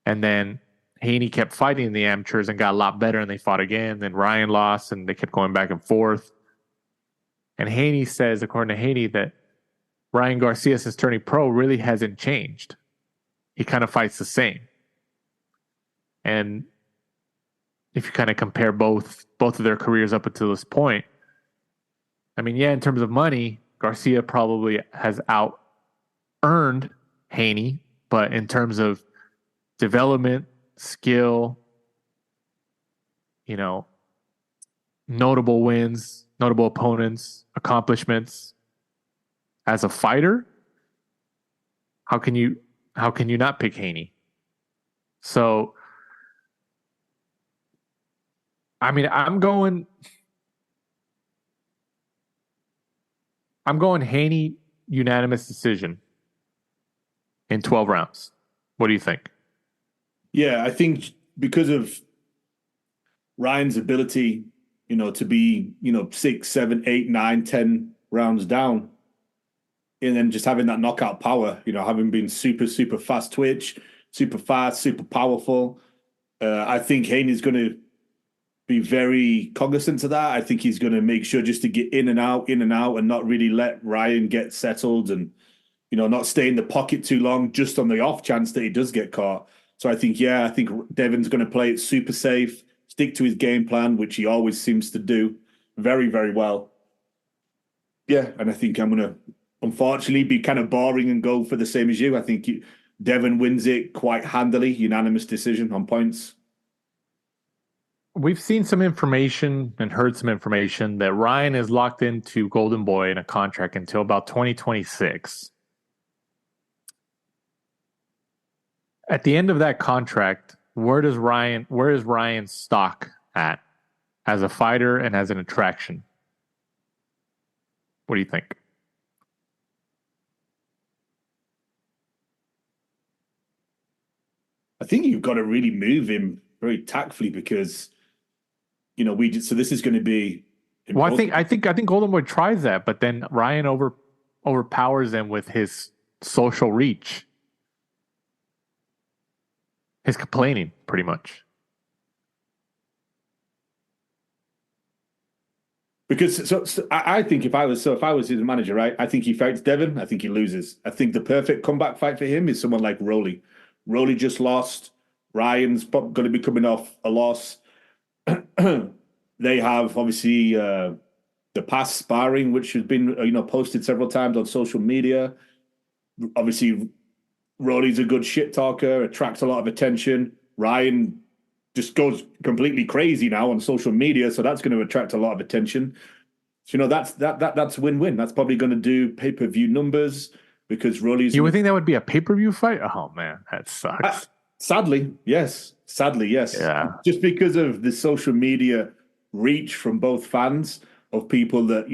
And then Haney kept fighting in the amateurs and got a lot better, and they fought again. Then Ryan lost, and they kept going back and forth. And Haney says, according to Haney, that Ryan Garcia, since turning pro, really hasn't changed. He kind of fights the same. And if you kind of compare both of their careers up until this point, I mean, yeah, in terms of money, Garcia probably has out-earned Haney, but in terms of development, skill, notable wins, notable opponents, accomplishments, as a fighter, how can you not pick Haney? So, I mean, I'm going Haney unanimous decision in 12 rounds. What do you think? Yeah, I think because of Ryan's ability, to be, 6, 7, 8, 9, 10 rounds down, and then just having that knockout power, having been super, super fast twitch, super fast, super powerful. I think Haney's going to be very cognizant of that. I think he's going to make sure just to get in and out, and not really let Ryan get settled and, not stay in the pocket too long, just on the off chance that he does get caught. So I think Devin's going to play it super safe, stick to his game plan, which he always seems to do very, very well. Yeah, and I think I'm going to, unfortunately, be kind of boring and go for the same as you. I think Devin wins it quite handily, unanimous decision on points. We've seen some information and heard some information that Ryan is locked into Golden Boy in a contract until about 2026. At the end of that contract, where is Ryan's stock at as a fighter and as an attraction? What do you think? I think you've got to really move him very tactfully because, so this is going to be important. Well, I think Golden Boy tries that, but then Ryan overpowers him with his social reach. His complaining, pretty much. Because I think if I was his manager, right, I think he fights Devin. I think he loses. I think the perfect comeback fight for him is someone like Rolly. Rolly just lost. Ryan's going to be coming off a loss. They have obviously the past sparring, which has been posted several times on social media. Obviously, Rolly's a good shit talker, attracts a lot of attention. Ryan just goes completely crazy now on social media, so that's going to attract a lot of attention. So, that's win-win. That's probably going to do pay-per-view numbers because Rolly's... You would think that would be a pay-per-view fight? Oh, man, that sucks. Sadly, yes. Yeah. Just because of the social media reach from both fans of people that,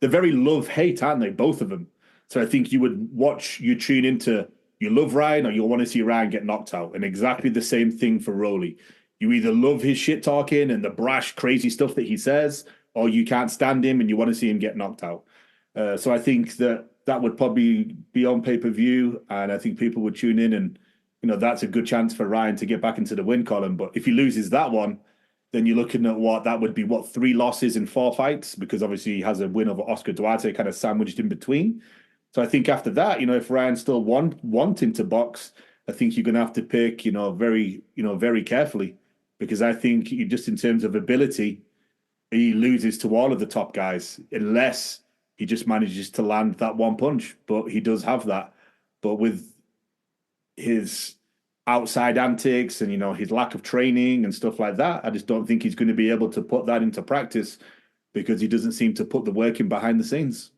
they're very love-hate, aren't they? Both of them. So I think you tune into, you love Ryan or you want to see Ryan get knocked out. And exactly the same thing for Rolly. You either love his shit talking and the brash, crazy stuff that he says, or you can't stand him and you want to see him get knocked out. So I think that would probably be on pay-per-view, and I think people would tune in, and that's a good chance for Ryan to get back into the win column. But if he loses that one, then you're looking at that would be 3 losses in 4 fights, because obviously he has a win over Oscar Duarte kind of sandwiched in between. So I think after that, if Ryan's still wanting to box, I think you're going to have to pick, very carefully, because I think just in terms of ability, he loses to all of the top guys unless he just manages to land that one punch. But he does have that. But with his outside antics and, his lack of training and stuff like that, I just don't think he's going to be able to put that into practice, because he doesn't seem to put the work in behind the scenes.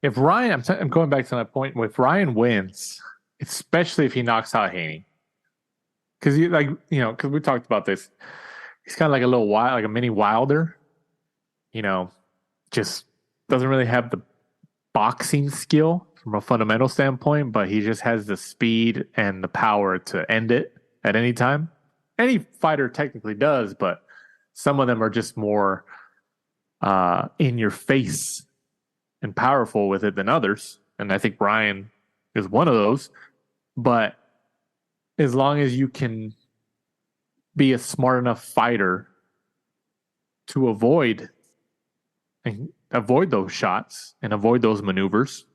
If Ryan, I'm going back to that point, if Ryan wins, especially if he knocks out Haney, because because we talked about this, he's kind of like a little wild, like a mini Wilder, just doesn't really have the boxing skill from a fundamental standpoint, but he just has the speed and the power to end it at any time. Any fighter technically does, but some of them are just more in your face and powerful with it than others. And I think Ryan is one of those. But as long as you can be a smart enough fighter to avoid those shots and avoid those maneuvers,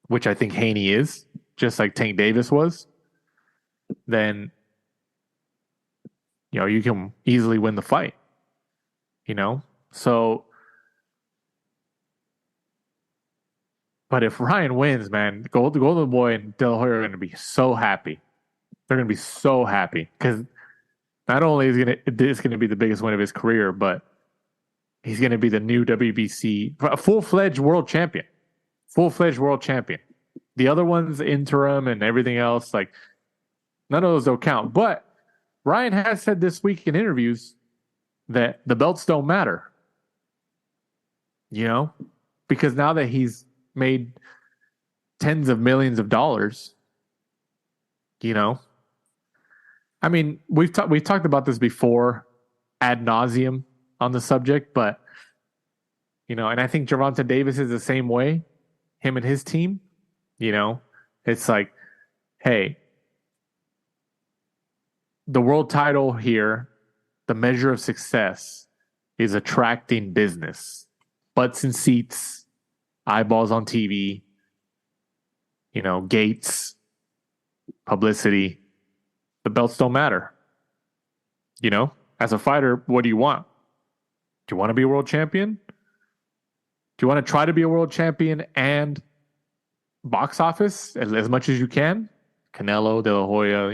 which I think Haney is, just like Tank Davis was, then you can easily win the fight. So, but if Ryan wins, man, the Golden Boy and De La Hoya are going to be so happy. They're going to be so happy, because not only is it's going to be the biggest win of his career, but he's going to be the new WBC full-fledged world champion. Full-fledged world champion. The other ones, interim and everything else, like none of those don't count. But Ryan has said this week in interviews that the belts don't matter. Because now that he's made tens of millions of dollars, I mean, we've talked about this before ad nauseum on the subject, but and I think Gervonta Davis is the same way, him and his team. It's like, hey, the world title here, the measure of success is attracting business, butts in seats, eyeballs on TV, gates, publicity. The belts don't matter. As a fighter, what do you want? Do you want to be a world champion? Do you want to try to be a world champion and box office as much as you can? Canelo, De La Hoya,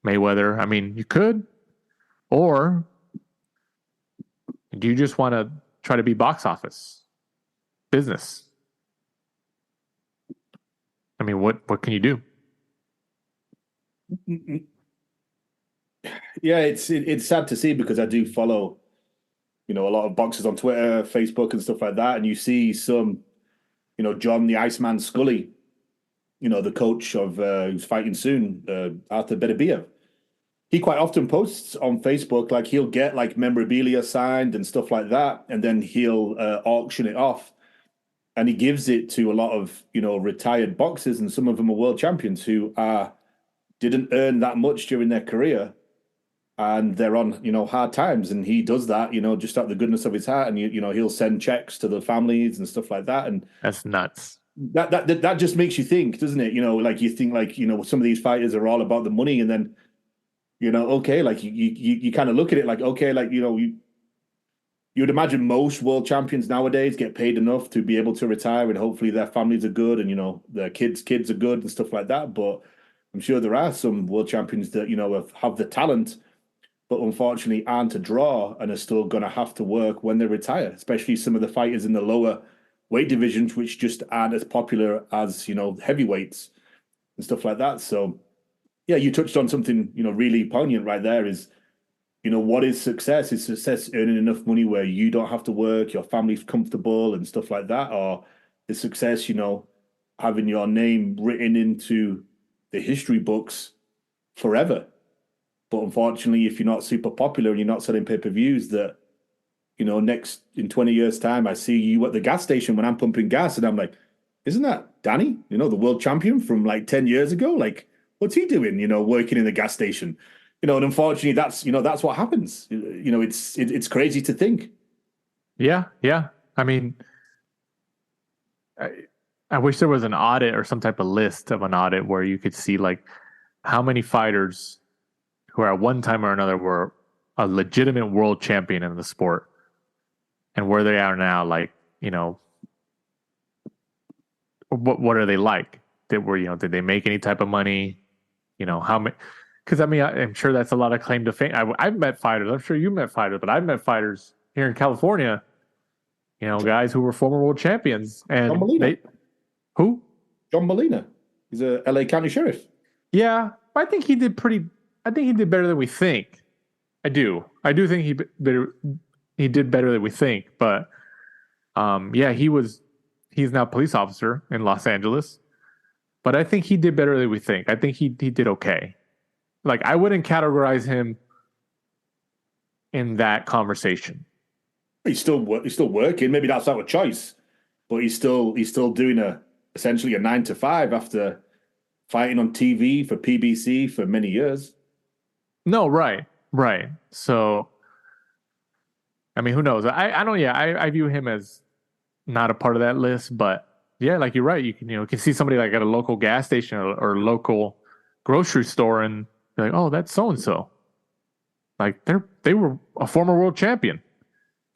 Mayweather. I mean, you could. Or do you just want to try to be box office business? I mean, what can you do? Yeah, it's sad to see, because I do follow, a lot of boxers on Twitter, Facebook, and stuff like that, and you see some, John the Iceman Scully, the coach of who's fighting soon, Arthur Beterbiev. He quite often posts on Facebook, like he'll get like memorabilia signed and stuff like that, and then he'll auction it off, and he gives it to a lot of retired boxers, and some of them are world champions who didn't earn that much during their career, and they're on hard times, and he does that just out of the goodness of his heart, and he'll send checks to the families and stuff like that, and that's nuts. That just makes you think, doesn't it? Like you think like some of these fighters are all about the money, and then okay, like you kind of look at it like, okay, like you would imagine most world champions nowadays get paid enough to be able to retire, and hopefully their families are good, and their kids are good and stuff like that. But I'm sure there are some world champions that have the talent, but unfortunately aren't a draw and are still going to have to work when they retire, especially some of the fighters in the lower weight divisions, which just aren't as popular as, heavyweights and stuff like that. So, yeah, you touched on something, really poignant right there, is what is success? Is success earning enough money where you don't have to work, your family's comfortable and stuff like that? Or is success, having your name written into the history books forever? But unfortunately, if you're not super popular and you're not selling pay-per-views, that, next in 20 years' time, I see you at the gas station when I'm pumping gas and I'm like, isn't that Danny, the world champion from like 10 years ago? Like, what's he doing, working in the gas station? And unfortunately, that's what happens. It's crazy to think. Yeah. I mean, I wish there was an audit or some type of list of an audit where you could see like how many fighters who at one time or another were a legitimate world champion in the sport and where they are now. Like, what are they like? Did they make any type of money? How many? Because I'm sure that's a lot of claim to fame. I've met fighters. I'm sure you met fighters, but I've met fighters here in California. Guys who were former world champions. And John Molina. Who? John Molina. He's a LA County sheriff. Yeah, I think he did better than we think. I do think he did better than we think. But he's now a police officer in Los Angeles. But I think he did better than we think. I think he did okay. Like, I wouldn't categorize him in that conversation. He's still working. Maybe that's our choice, but he's still doing essentially a 9 to 5 after fighting on TV for PBC for many years. No, right. So, I mean, who knows? I don't. Yeah, I view him as not a part of that list, but yeah, like you're right. You can see somebody like at a local gas station or local grocery store and be like, oh, that's so and so. Like they were a former world champion,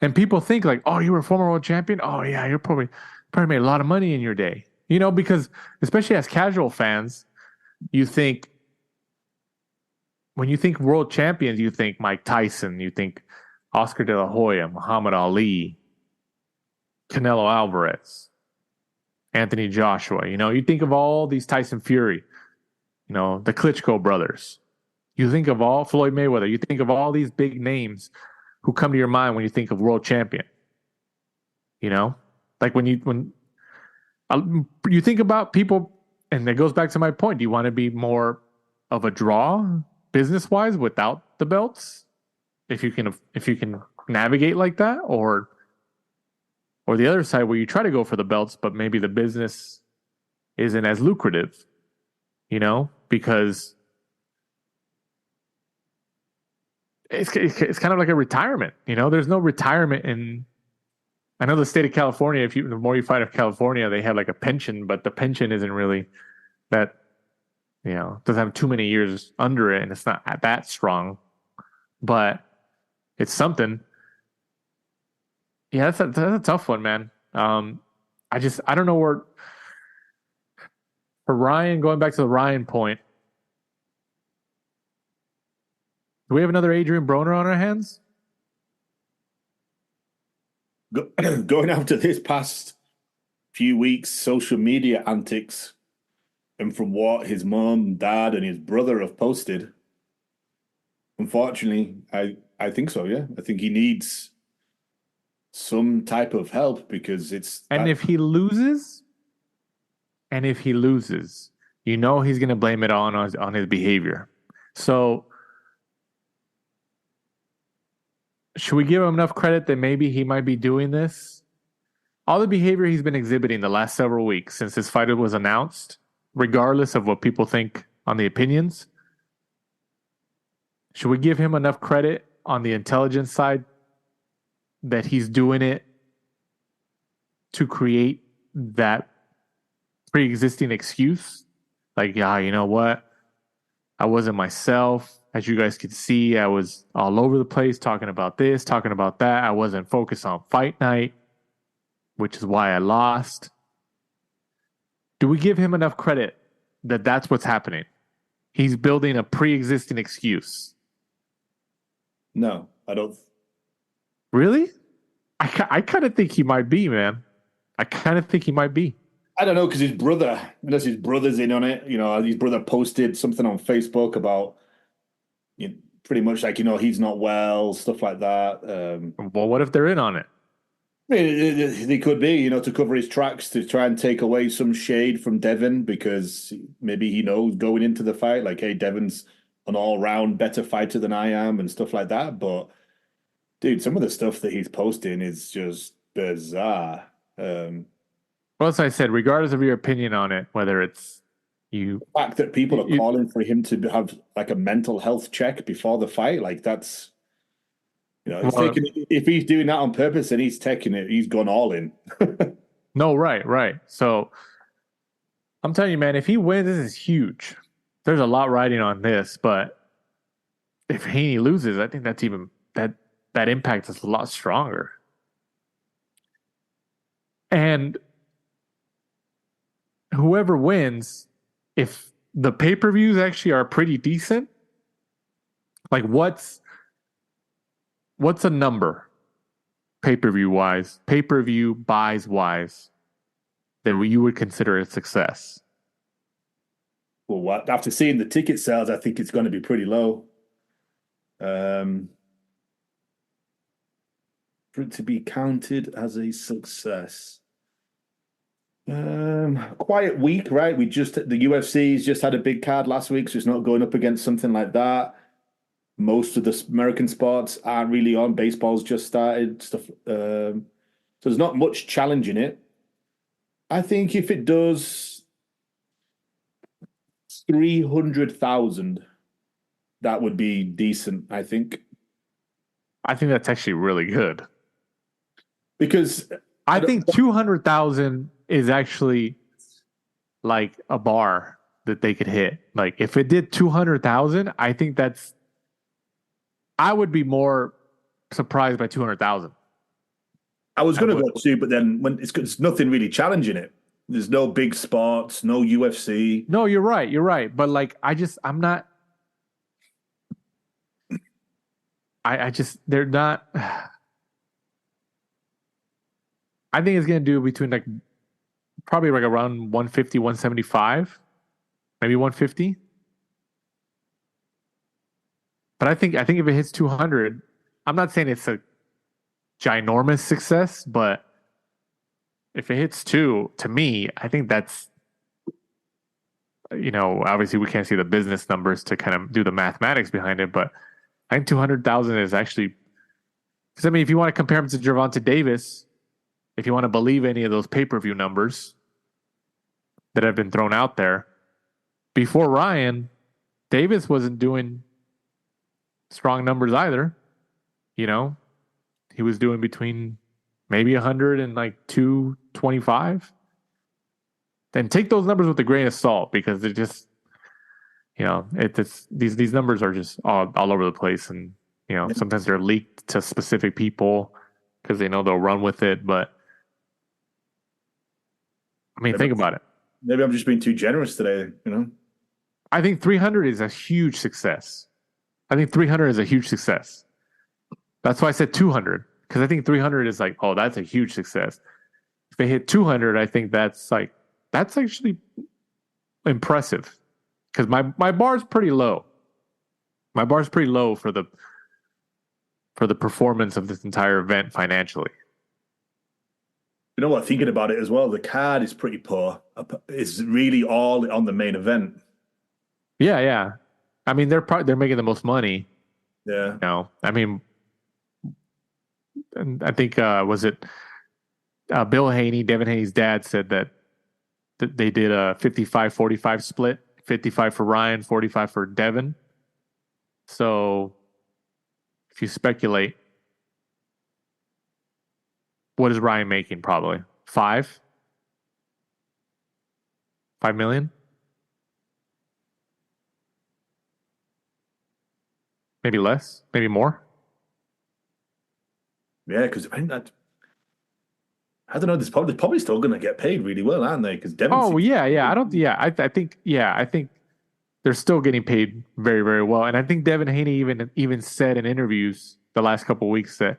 and people think like, oh, you were a former world champion. Oh yeah, you're probably made a lot of money in your day. Because especially as casual fans, you think when you think world champions, you think Mike Tyson, you think Oscar De La Hoya, Muhammad Ali, Canelo Alvarez, Anthony Joshua. You think of all these Tyson Fury, the Klitschko brothers. You think of all Floyd Mayweather. You think of all these big names who come to your mind when you think of world champion. Like when you think about people, and it goes back to my point. Do you want to be more of a draw business wise without the belts? If you can navigate like that, or the other side where you try to go for the belts, but maybe the business isn't as lucrative, because it's kind of like a retirement. There's no retirement in. I know the state of California. The more you fight of California, they have like a pension, but the pension isn't really that. Doesn't have too many years under it, and it's not that strong, but it's something. Yeah, that's a tough one, man. I don't know where. For Ryan, going back to the Ryan point, do we have another Adrian Broner on our hands? Going after this past few weeks, social media antics, and from what his mom, dad, and his brother have posted, unfortunately, I think so. Yeah, I think he needs some type of help because it's. And if he loses, he's going to blame it on his behavior. So, should we give him enough credit that maybe he might be doing this? All the behavior he's been exhibiting the last several weeks since his fight was announced, regardless of what people think on the opinions, should we give him enough credit on the intelligence side that he's doing it to create that pre-existing excuse? Like, yeah, you know what? I wasn't myself. As you guys could see, I was all over the place talking about this, talking about that. I wasn't focused on fight night, which is why I lost. Do we give him enough credit that that's what's happening? He's building a pre-existing excuse. No, I don't. Really? I kind of think he might be, man. I kind of think he might be. I don't know, because his brother's in on it. His brother posted something on Facebook about pretty much like, he's not well, stuff like that. Well, what if they're in on it? I mean, they could be, to cover his tracks, to try and take away some shade from Devin, because maybe he knows going into the fight, like, hey, Devin's an all-round better fighter than I am and stuff like that. But, dude, some of the stuff that he's posting is just bizarre. Well, as I said, regardless of your opinion on it, whether it's the fact that people are calling for him to have like a mental health check before the fight, like that's, if he's doing that on purpose and he's taking it, he's gone all in. No, right. So I'm telling you, man, if he wins, this is huge. There's a lot riding on this, but if Haney loses, I think that's even that impact is a lot stronger. And whoever wins, if the pay-per-views actually are pretty decent, like what's a number pay-per-view buys wise that you would consider a success? Well, after seeing the ticket sales, I think it's going to be pretty low. For it to be counted as a success. Quiet week, right? The UFC's just had a big card last week, so it's not going up against something like that. Most of the American sports aren't really on. Baseball's just started, stuff. So there's not much challenge in it. I think if it does 300,000, that would be decent, I think. I think that's actually really good. Because I think 200,000 is actually like a bar that they could hit. Like if it did 200,000, I think I would be more surprised by 200,000. I was going to go too, but then when it's nothing really challenging it. There's no big sports, no UFC. No, you're right. But like, they're not. I think it's going to do between probably like around 150, 175, maybe 150. But I think if it hits 200, I'm not saying it's a ginormous success, but if it hits 2, to me, I think that's, obviously we can't see the business numbers to kind of do the mathematics behind it, but I think 200,000 is actually, because I mean, if you want to compare him to Gervonta Davis, if you want to believe any of those pay-per-view numbers that have been thrown out there, before Ryan, Davis wasn't doing strong numbers either. He was doing between maybe 100 and like 225. Then take those numbers with a grain of salt, because they're just, these numbers are just all over the place, and sometimes they're leaked to specific people because they know they'll run with it. But I mean, think about it. Maybe I'm just being too generous today. I think 300 is a huge success. That's why I said 200, because I think 300 is like, oh, that's a huge success. If they hit 200, I think that's actually impressive, because my bar's pretty low. My bar's pretty low for the performance of this entire event financially. You know what? Thinking about it as well, the card is pretty poor. It's really all on the main event. Yeah. I mean, they're making the most money. Yeah. I mean, and I think was it Bill Haney, Devin Haney's dad, said that they did a 55-45 split, 55 for Ryan, 45 for Devin. So if you speculate, what is Ryan making? Probably 5 million, maybe less, maybe more. Yeah, because I don't know. They're probably still going to get paid really well, aren't they? Because Devin. Oh yeah. I think they're still getting paid very, very well, and I think Devin Haney even said in interviews the last couple of weeks that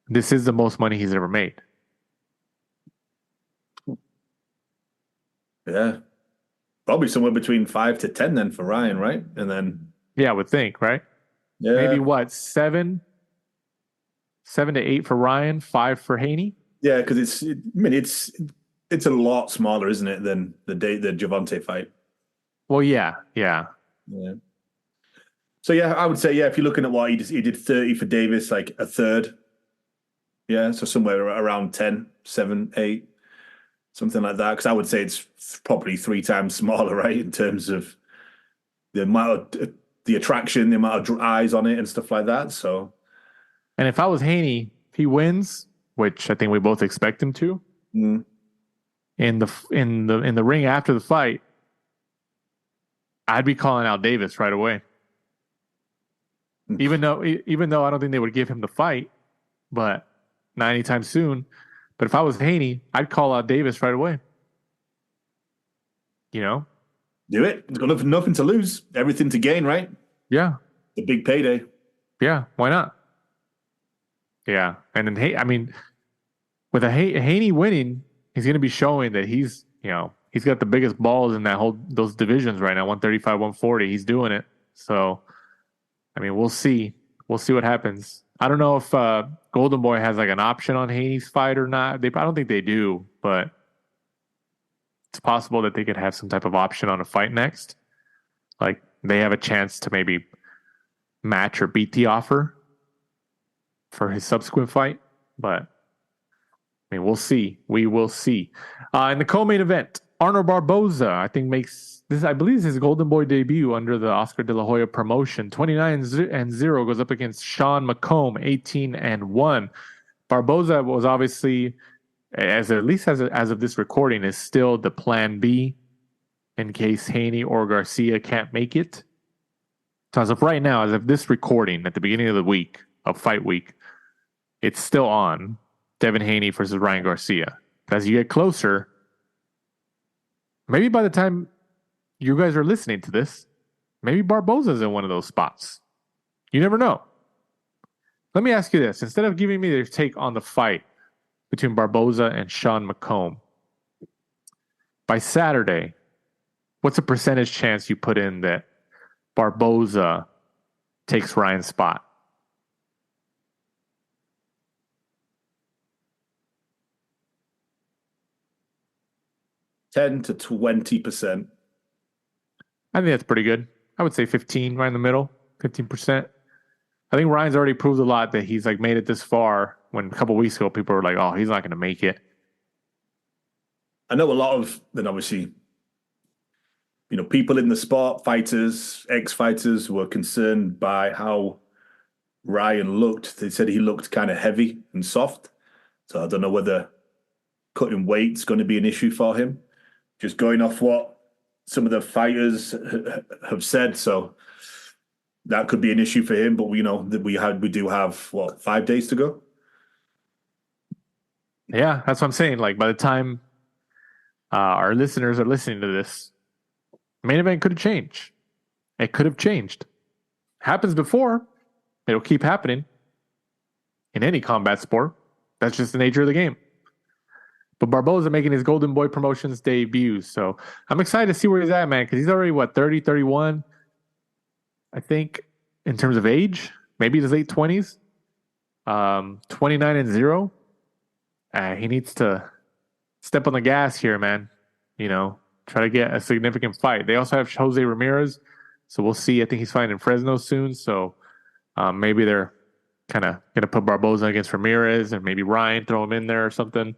this is the most money he's ever made. Yeah, probably somewhere between 5 to 10 then for Ryan, right? And then I would think, right? Yeah. Maybe what, 7 to 8 for Ryan, 5 for Haney. Yeah, because it's a lot smaller, isn't it, than the Gervonta fight? Well, yeah. So yeah, I would say if you're looking at what he did 30 for Davis, like a third. Yeah, so somewhere around 10, 7, 8, something like that. Because I would say it's probably 3 times smaller, right, in terms of the amount of the attraction, the amount of eyes on it, and stuff like that. So, and if I was Haney, if he wins, which I think we both expect him to, in the ring after the fight, I'd be calling out Davis right away. Even though I don't think they would give him the fight, but not anytime soon. But if I was Haney, I'd call out Davis right away. You know? Do it. He's got nothing to lose, everything to gain, right? Yeah. The big payday. Yeah, why not? Yeah. And then, with Haney winning, he's going to be showing that he's got the biggest balls in those divisions right now, 135, 140. He's doing it. So, we'll see. We'll see what happens. I don't know if Golden Boy has like an option on Haney's fight or not. I don't think they do, but it's possible that they could have some type of option on a fight next. Like they have a chance to maybe match or beat the offer for his subsequent fight. But we'll see. We will see. In the co-main event, Arnold Barboza, I think makes this. I believe his Golden Boy debut under the Oscar De La Hoya promotion. 29-0 goes up against Sean McComb, 18-1. Barboza was obviously, at least as of this recording, is still the plan B in case Haney or Garcia can't make it. So as of right now, as of this recording, at the beginning of the week of fight week, it's still on Devin Haney versus Ryan Garcia. As you get closer, maybe by the time you guys are listening to this, maybe Barboza's in one of those spots. You never know. Let me ask you this. Instead of giving me their take on the fight between Barboza and Sean McComb, by Saturday, what's a percentage chance you put in that Barboza takes Ryan's spot? $10 to 20%. I think that's pretty good. I would say 15, right in the middle, 15%. I think Ryan's already proved a lot that he's like made it this far. When a couple of weeks ago, people were like, "Oh, he's not going to make it." I know a lot of, then obviously, people in the sport, fighters, ex-fighters, were concerned by how Ryan looked. They said he looked kind of heavy and soft. So I don't know whether cutting weight's going to be an issue for him. Just going off what some of the fighters have said, so that could be an issue for him. But we know that we do have 5 days to go. Yeah, that's what I'm saying. Like by the time our listeners are listening to this, main event could have changed. It could have changed. Happens before. It'll keep happening in any combat sport. That's just the nature of the game. But Barboza making his Golden Boy Promotions debut. So I'm excited to see where he's at, man, because he's already, 30, 31, I think, in terms of age. Maybe in his late 20s. 29-0. He needs to step on the gas here, man. Try to get a significant fight. They also have Jose Ramirez. So we'll see. I think he's fighting in Fresno soon. So maybe they're kind of going to put Barboza against Ramirez and maybe Ryan, throw him in there or something.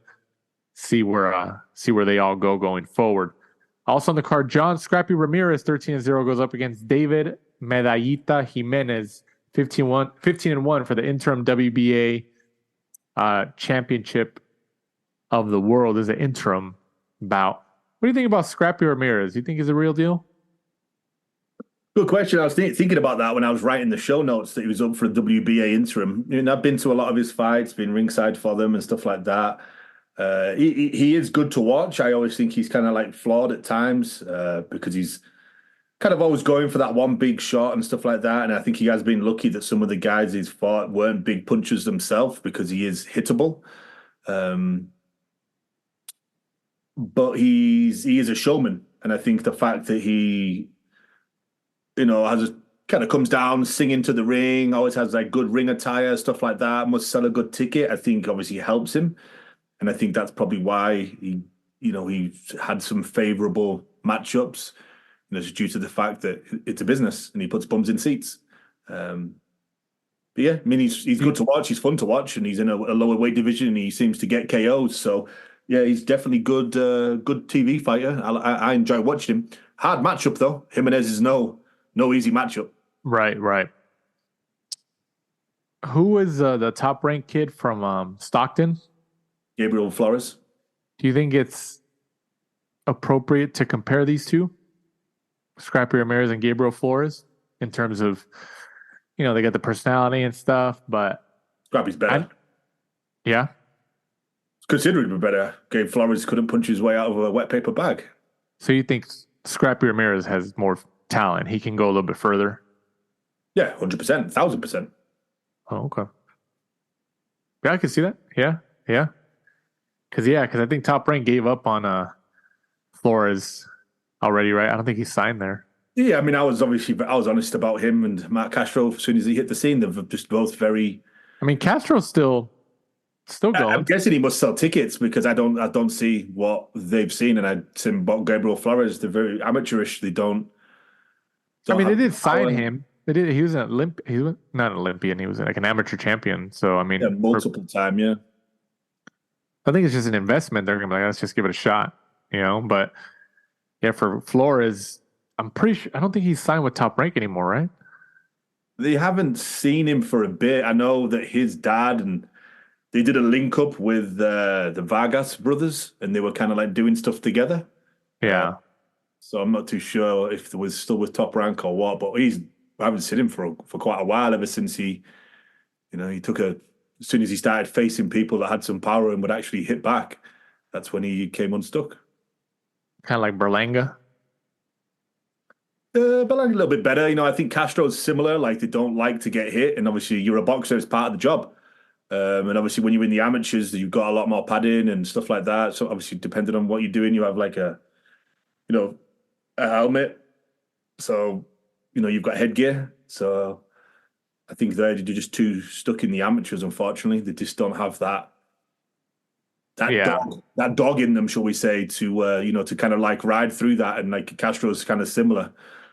See where they all go going forward. Also on the card, John Scrappy Ramirez, 13-0, goes up against David Medallita Jimenez, 15-1 for the interim WBA championship of the world. Is an interim bout. What do you think about Scrappy Ramirez? Do you think he's a real deal? Good question. I was thinking about that when I was writing the show notes that he was up for a WBA interim. I've been to a lot of his fights, been ringside for them and stuff like that. He is good to watch. I always think he's kind of like flawed at times because he's kind of always going for that one big shot and stuff like that. And I think he has been lucky that some of the guys he's fought weren't big punchers themselves because he is hittable. But he is a showman. And I think the fact that he, has kind of comes down, singing to the ring, always has like good ring attire, stuff like that, must sell a good ticket. I think obviously helps him. And I think that's probably why he had some favorable matchups, just due to the fact that it's a business and he puts bums in seats. But yeah, I mean, he's good to watch. He's fun to watch, and he's in a lower weight division, and he seems to get KOs. So yeah, he's definitely good TV fighter. I enjoy watching him. Hard matchup though. Jimenez is no easy matchup. Right. Who is the top ranked kid from Stockton? Gabriel Flores. Do you think it's appropriate to compare these two, Scrappy Ramirez and Gabriel Flores, in terms of, they got the personality and stuff, but Scrappy's better. Yeah. Considerably better. Gabe Flores couldn't punch his way out of a wet paper bag. So you think Scrappy Ramirez has more talent? He can go a little bit further? Yeah, 100%, 1,000%. Oh, okay. Yeah, I can see that. Yeah. Because I think Top Rank gave up on Flores already, right? I don't think he signed there. Yeah, I mean, I was honest about him and Matt Castro as soon as he hit the scene. They're just both very. I mean, Castro's still going. I'm guessing he must sell tickets because I don't see what they've seen, and I'd seen about Gabriel Flores. They're very amateurish. They don't. I mean, they did sign him. They did. He was an He was not an Olympian. He was like an amateur champion. So I mean, multiple time. Yeah. I think it's just an investment. They're gonna be like, let's just give it a shot, But yeah, for Flores, I'm pretty sure. I don't think he's signed with Top Rank anymore, right? They haven't seen him for a bit. I know that his dad and they did a link up with the Vargas brothers, and they were kind of like doing stuff together. Yeah. So I'm not too sure if it was still with Top Rank or what, but I haven't seen him for quite a while, ever since he took as soon as he started facing people that had some power and would actually hit back, that's when he came unstuck. Kind of like Berlanga. Berlanga a little bit better. I think Castro's similar. Like, they don't like to get hit, and obviously you're a boxer, it's part of the job. And obviously when you're in the amateurs, you've got a lot more padding and stuff like that. So obviously, depending on what you're doing, you have like a helmet. So, you've got headgear. So I think they're just too stuck in the amateurs, unfortunately. They just don't have that dog in them, shall we say, to kind of like ride through that. And like Castro's kind of similar.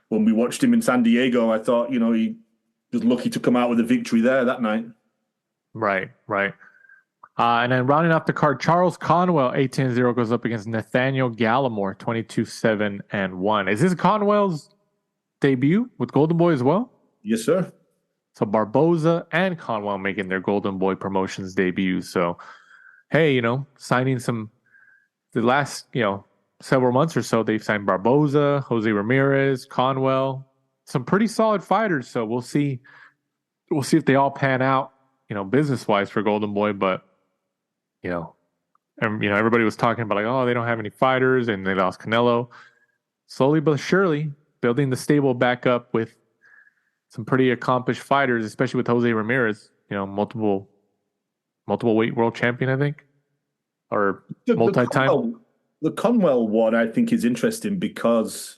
When we watched him in San Diego, I thought, he was lucky to come out with a victory there that night. Right. And then rounding off the card, Charles Conwell, 18-0, goes up against Nathaniel Gallimore, 22-7-1. Is this Conwell's debut with Golden Boy as well? Yes, sir. So Barboza and Conwell making their Golden Boy Promotions debut. So, hey, signing the last, several months or so, they've signed Barboza, Jose Ramirez, Conwell, some pretty solid fighters. So we'll see if they all pan out, business-wise for Golden Boy. But, everybody was talking about like, oh, they don't have any fighters and they lost Canelo. Slowly but surely, building the stable back up with some pretty accomplished fighters, especially with Jose Ramirez, multiple weight world champion, I think, or multi-time. The Conwell one, I think, is interesting because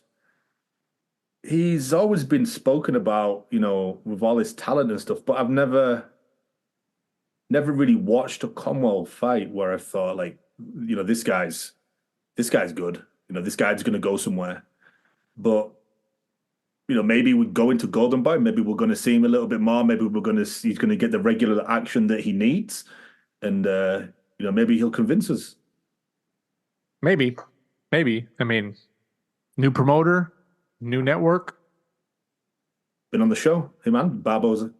he's always been spoken about, with all his talent and stuff, but I've never really watched a Conwell fight where I thought, like, this guy's good. This guy's going to go somewhere. But maybe we go into Golden Boy. Maybe we're going to see him a little bit more. Maybe he's going to get the regular action that he needs, and maybe he'll convince us. Maybe. I mean, new promoter, new network. Been on the show, hey man, Barboza.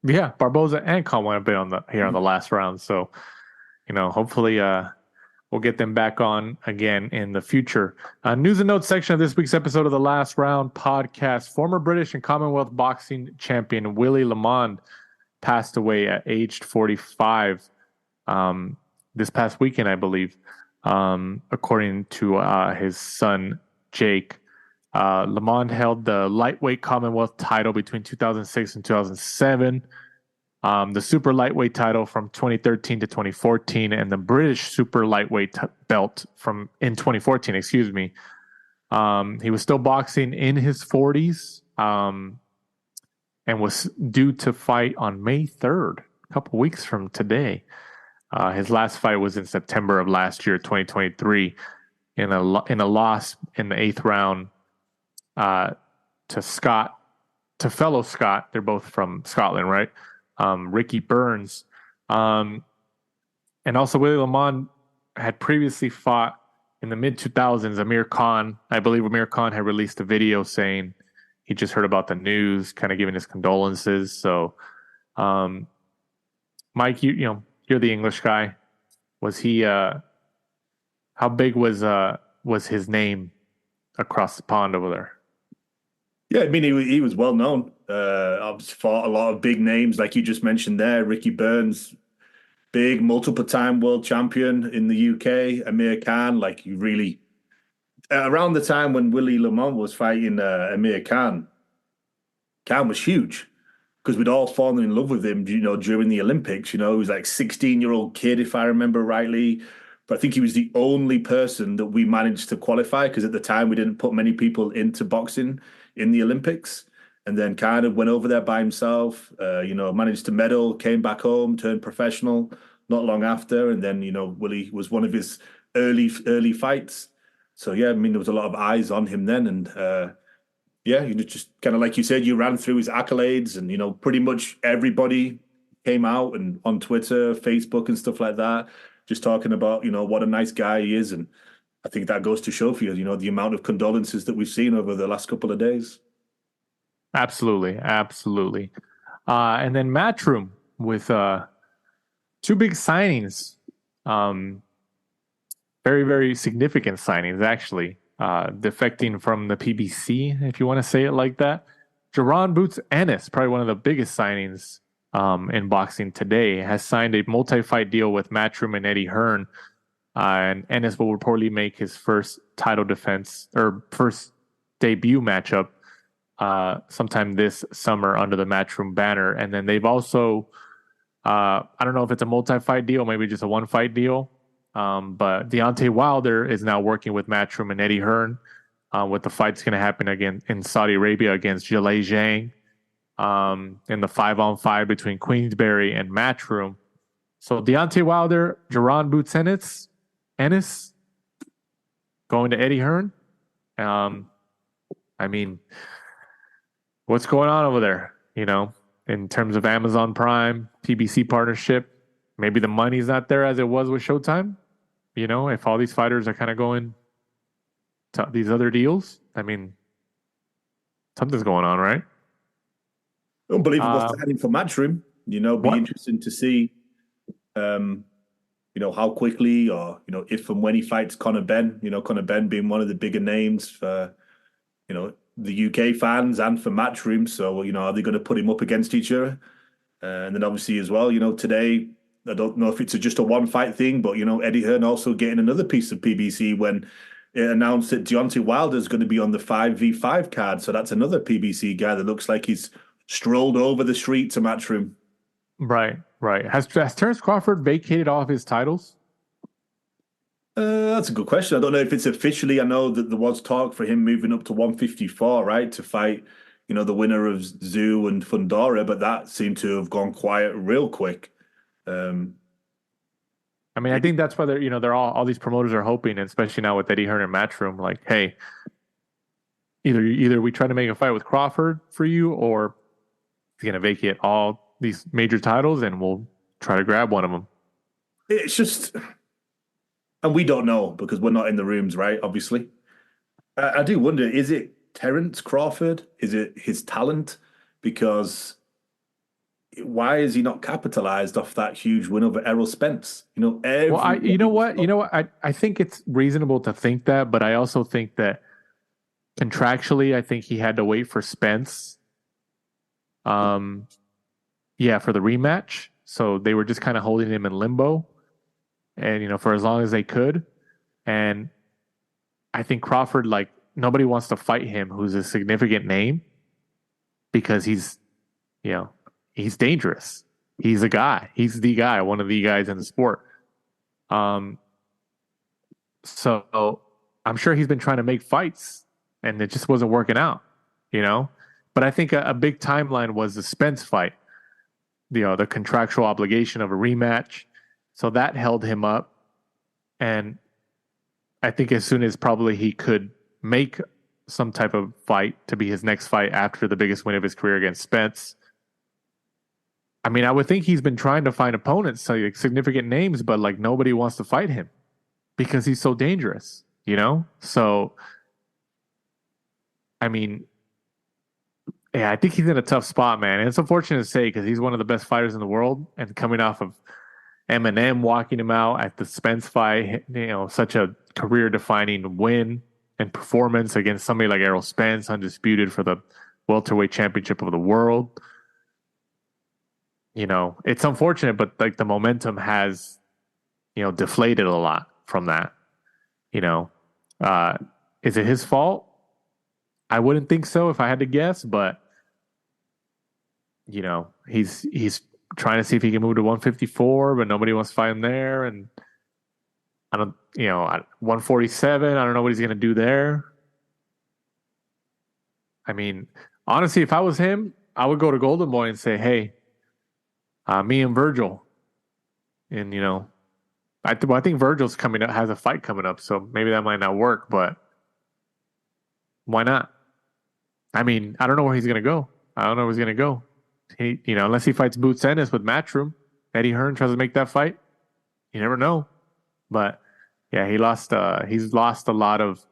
Yeah, Barboza and Conwell have been on the last round. So, hopefully, we'll get them back on again in the future. News and notes section of this week's episode of the Last Round podcast. Former British and Commonwealth boxing champion Willie Lemond passed away at age 45 this past weekend, I believe, according to his son, Jake. Lemond held the lightweight Commonwealth title between 2006 and 2007. The super lightweight title from 2013 to 2014, and the British super lightweight belt in 2014, excuse me. He was still boxing in his 40s. and was due to fight on May 3rd, a couple weeks from today. His last fight was in September of last year, 2023, in a loss in the 8th round to fellow Scott. They're both from Scotland, right? Ricky Burns. And also Willie Lemond had previously fought in the mid-2000s Amir Khan. I believe Amir Khan had released a video saying he just heard about the news, kind of giving his condolences. So, Mike, you're the English guy. Was he? How big was his name across the pond over there? Yeah, I mean, he was well known. Obviously fought a lot of big names, like you just mentioned there. Ricky Burns, big multiple-time world champion in the UK. Amir Khan, like you really. Around the time when Willie Lemond was fighting Amir Khan, Khan was huge because we'd all fallen in love with him, during the Olympics. He was like 16-year-old kid, if I remember rightly. But I think he was the only person that we managed to qualify because at the time we didn't put many people into boxing in the Olympics. And then kind of went over there by himself, managed to medal, came back home, turned professional not long after. And then, Willie was one of his early fights. So, yeah, I mean, there was a lot of eyes on him then. And, just kind of like you said, you ran through his accolades and, pretty much everybody came out and on Twitter, Facebook and stuff like that, just talking about, what a nice guy he is. And I think that goes to show for you, the amount of condolences that we've seen over the last couple of days. Absolutely. And then Matchroom with two big signings. Very, very significant signings, actually. Defecting from the PBC, if you want to say it like that. Jaron Boots Ennis, probably one of the biggest signings in boxing today, has signed a multi-fight deal with Matchroom and Eddie Hearn. And Ennis will reportedly make his first title defense or first debut matchup sometime this summer under the Matchroom banner. And then they've also, I don't know if it's a multi-fight deal, maybe just a one-fight deal. But Deontay Wilder is now working with Matchroom and Eddie Hearn. With the fight's going to happen again in Saudi Arabia against Zhilei Zhang in the 5-on-5 between Queensberry and Matchroom. So Deontay Wilder, Jaron Boots Ennis going to Eddie Hearn. I mean, what's going on over there? In terms of Amazon Prime, PBC partnership, maybe the money's not there as it was with Showtime. If all these fighters are kind of going to these other deals, I mean, something's going on, right? Unbelievable signing for Matchroom. Be interesting to see, how quickly or, if and when he fights Conor Benn. Conor Benn being one of the bigger names for, the UK fans and for Matchroom. So, are they going to put him up against each other? And then obviously as well, today, I don't know if it's just a one-fight thing, but, Eddie Hearn also getting another piece of PBC when it announced that Deontay Wilder is going to be on the 5v5 card. So that's another PBC guy that looks like he's strolled over the street to Matchroom. Right. Has Terence Crawford vacated all of his titles? That's a good question. I don't know if it's officially. I know that there was talk for him moving up to 154, right, to fight, the winner of Zoo and Fundora, but that seemed to have gone quiet real quick. I think that's why they're all these promoters are hoping, especially now with Eddie Hearn and Matchroom, like, hey, either we try to make a fight with Crawford for you, or he's going to vacate all these major titles, and we'll try to grab one of them. It's just, and we don't know because we're not in the rooms, right? Obviously, I do wonder: is it Terence Crawford? Is it his talent? Because why is he not capitalized off that huge win over Errol Spence? I think it's reasonable to think that, but I also think that contractually, I think he had to wait for Spence. For the rematch. So they were just kind of holding him in limbo, and for as long as they could. And I think Crawford, like, nobody wants to fight him, who's a significant name, because he's dangerous. He's a guy. He's the guy, one of the guys in the sport. So I'm sure he's been trying to make fights, and it just wasn't working out. But I think a big timeline was the Spence fight, the contractual obligation of a rematch. So that held him up. And I think as soon as probably he could make some type of fight to be his next fight after the biggest win of his career against Spence. I mean, I would think he's been trying to find opponents, so like significant names, but like nobody wants to fight him because he's so dangerous, So, I mean, yeah, I think he's in a tough spot, man. And it's unfortunate to say because he's one of the best fighters in the world, and coming off of Eminem walking him out at the Spence fight, such a career-defining win and performance against somebody like Errol Spence, undisputed for the welterweight championship of the world. It's unfortunate, but like the momentum has, deflated a lot from that. Is it his fault? I wouldn't think so if I had to guess, but he's trying to see if he can move to 154, but nobody wants to fight him there. And I don't, 147, I don't know what he's going to do there. I mean, honestly, if I was him, I would go to Golden Boy and say, hey, me and Virgil. And, I think Virgil's coming up, has a fight coming up, so maybe that might not work, but why not? I mean, I don't know where he's going to go. I don't know where he's going to go. He, unless he fights Boots Ennis with Matchroom, Eddie Hearn tries to make that fight. You never know. But yeah, he's lost a lot of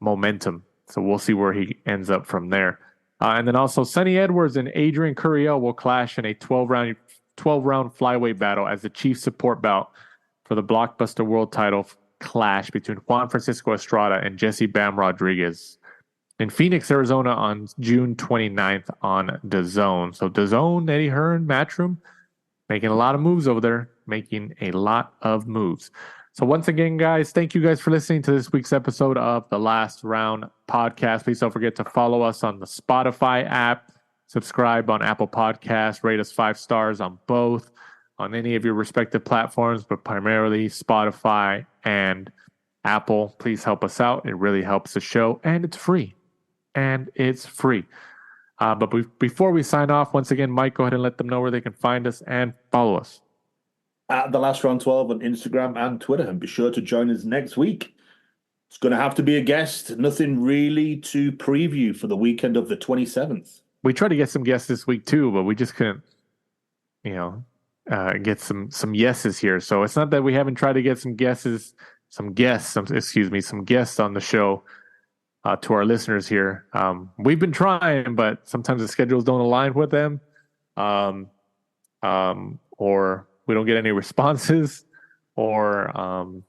momentum. So we'll see where he ends up from there. And then also Sonny Edwards and Adrian Curiel will clash in a 12-round flyweight battle as the chief support bout for the Blockbuster World title clash between Juan Francisco Estrada and Jesse Bam Rodriguez in Phoenix, Arizona on June 29th on DAZN. So DAZN, Eddie Hearn, Matchroom, making a lot of moves over there, making a lot of moves. So once again, guys, thank you guys for listening to this week's episode of the Last Round Podcast. Please don't forget to follow us on the Spotify app, subscribe on Apple Podcasts, rate us 5 stars on both, on any of your respective platforms, but primarily Spotify and Apple. Please help us out. It really helps the show, and it's free. But before we sign off, once again, Mike, go ahead and let them know where they can find us and follow us. At the Last Round 12 on Instagram and Twitter, and be sure to join us next week. It's going to have to be a guest. Nothing really to preview for the weekend of the 27th. We tried to get some guests this week too, but we just couldn't, get some yeses here. So it's not that we haven't tried to get some guests on the show to our listeners here. We've been trying, but sometimes the schedules don't align with them, or we don't get any responses, or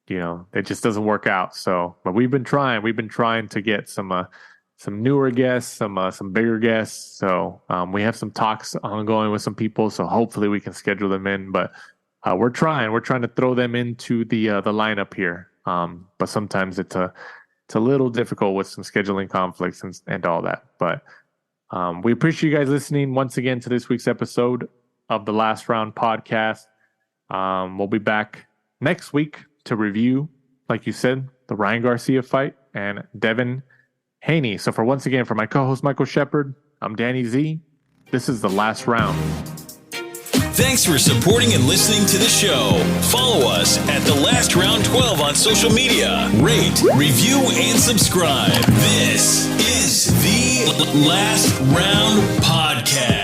it just doesn't work out. So, but we've been trying to get some newer guests, some bigger guests. So we have some talks ongoing with some people. So hopefully we can schedule them in. But we're trying to throw them into the lineup here. But sometimes it's a little difficult with some scheduling conflicts and all that. But we appreciate you guys listening once again to this week's episode of the Last Round Podcast. We'll be back next week to review, like you said, the Ryan Garcia fight and Devin Haney. So for my co-host Michael Shepard, I'm Danny Z. This is the Last Round. Thanks for supporting and listening to the show. Follow us at The Last Round 12 on social media. Rate, review, and subscribe. This is the Last Round Podcast.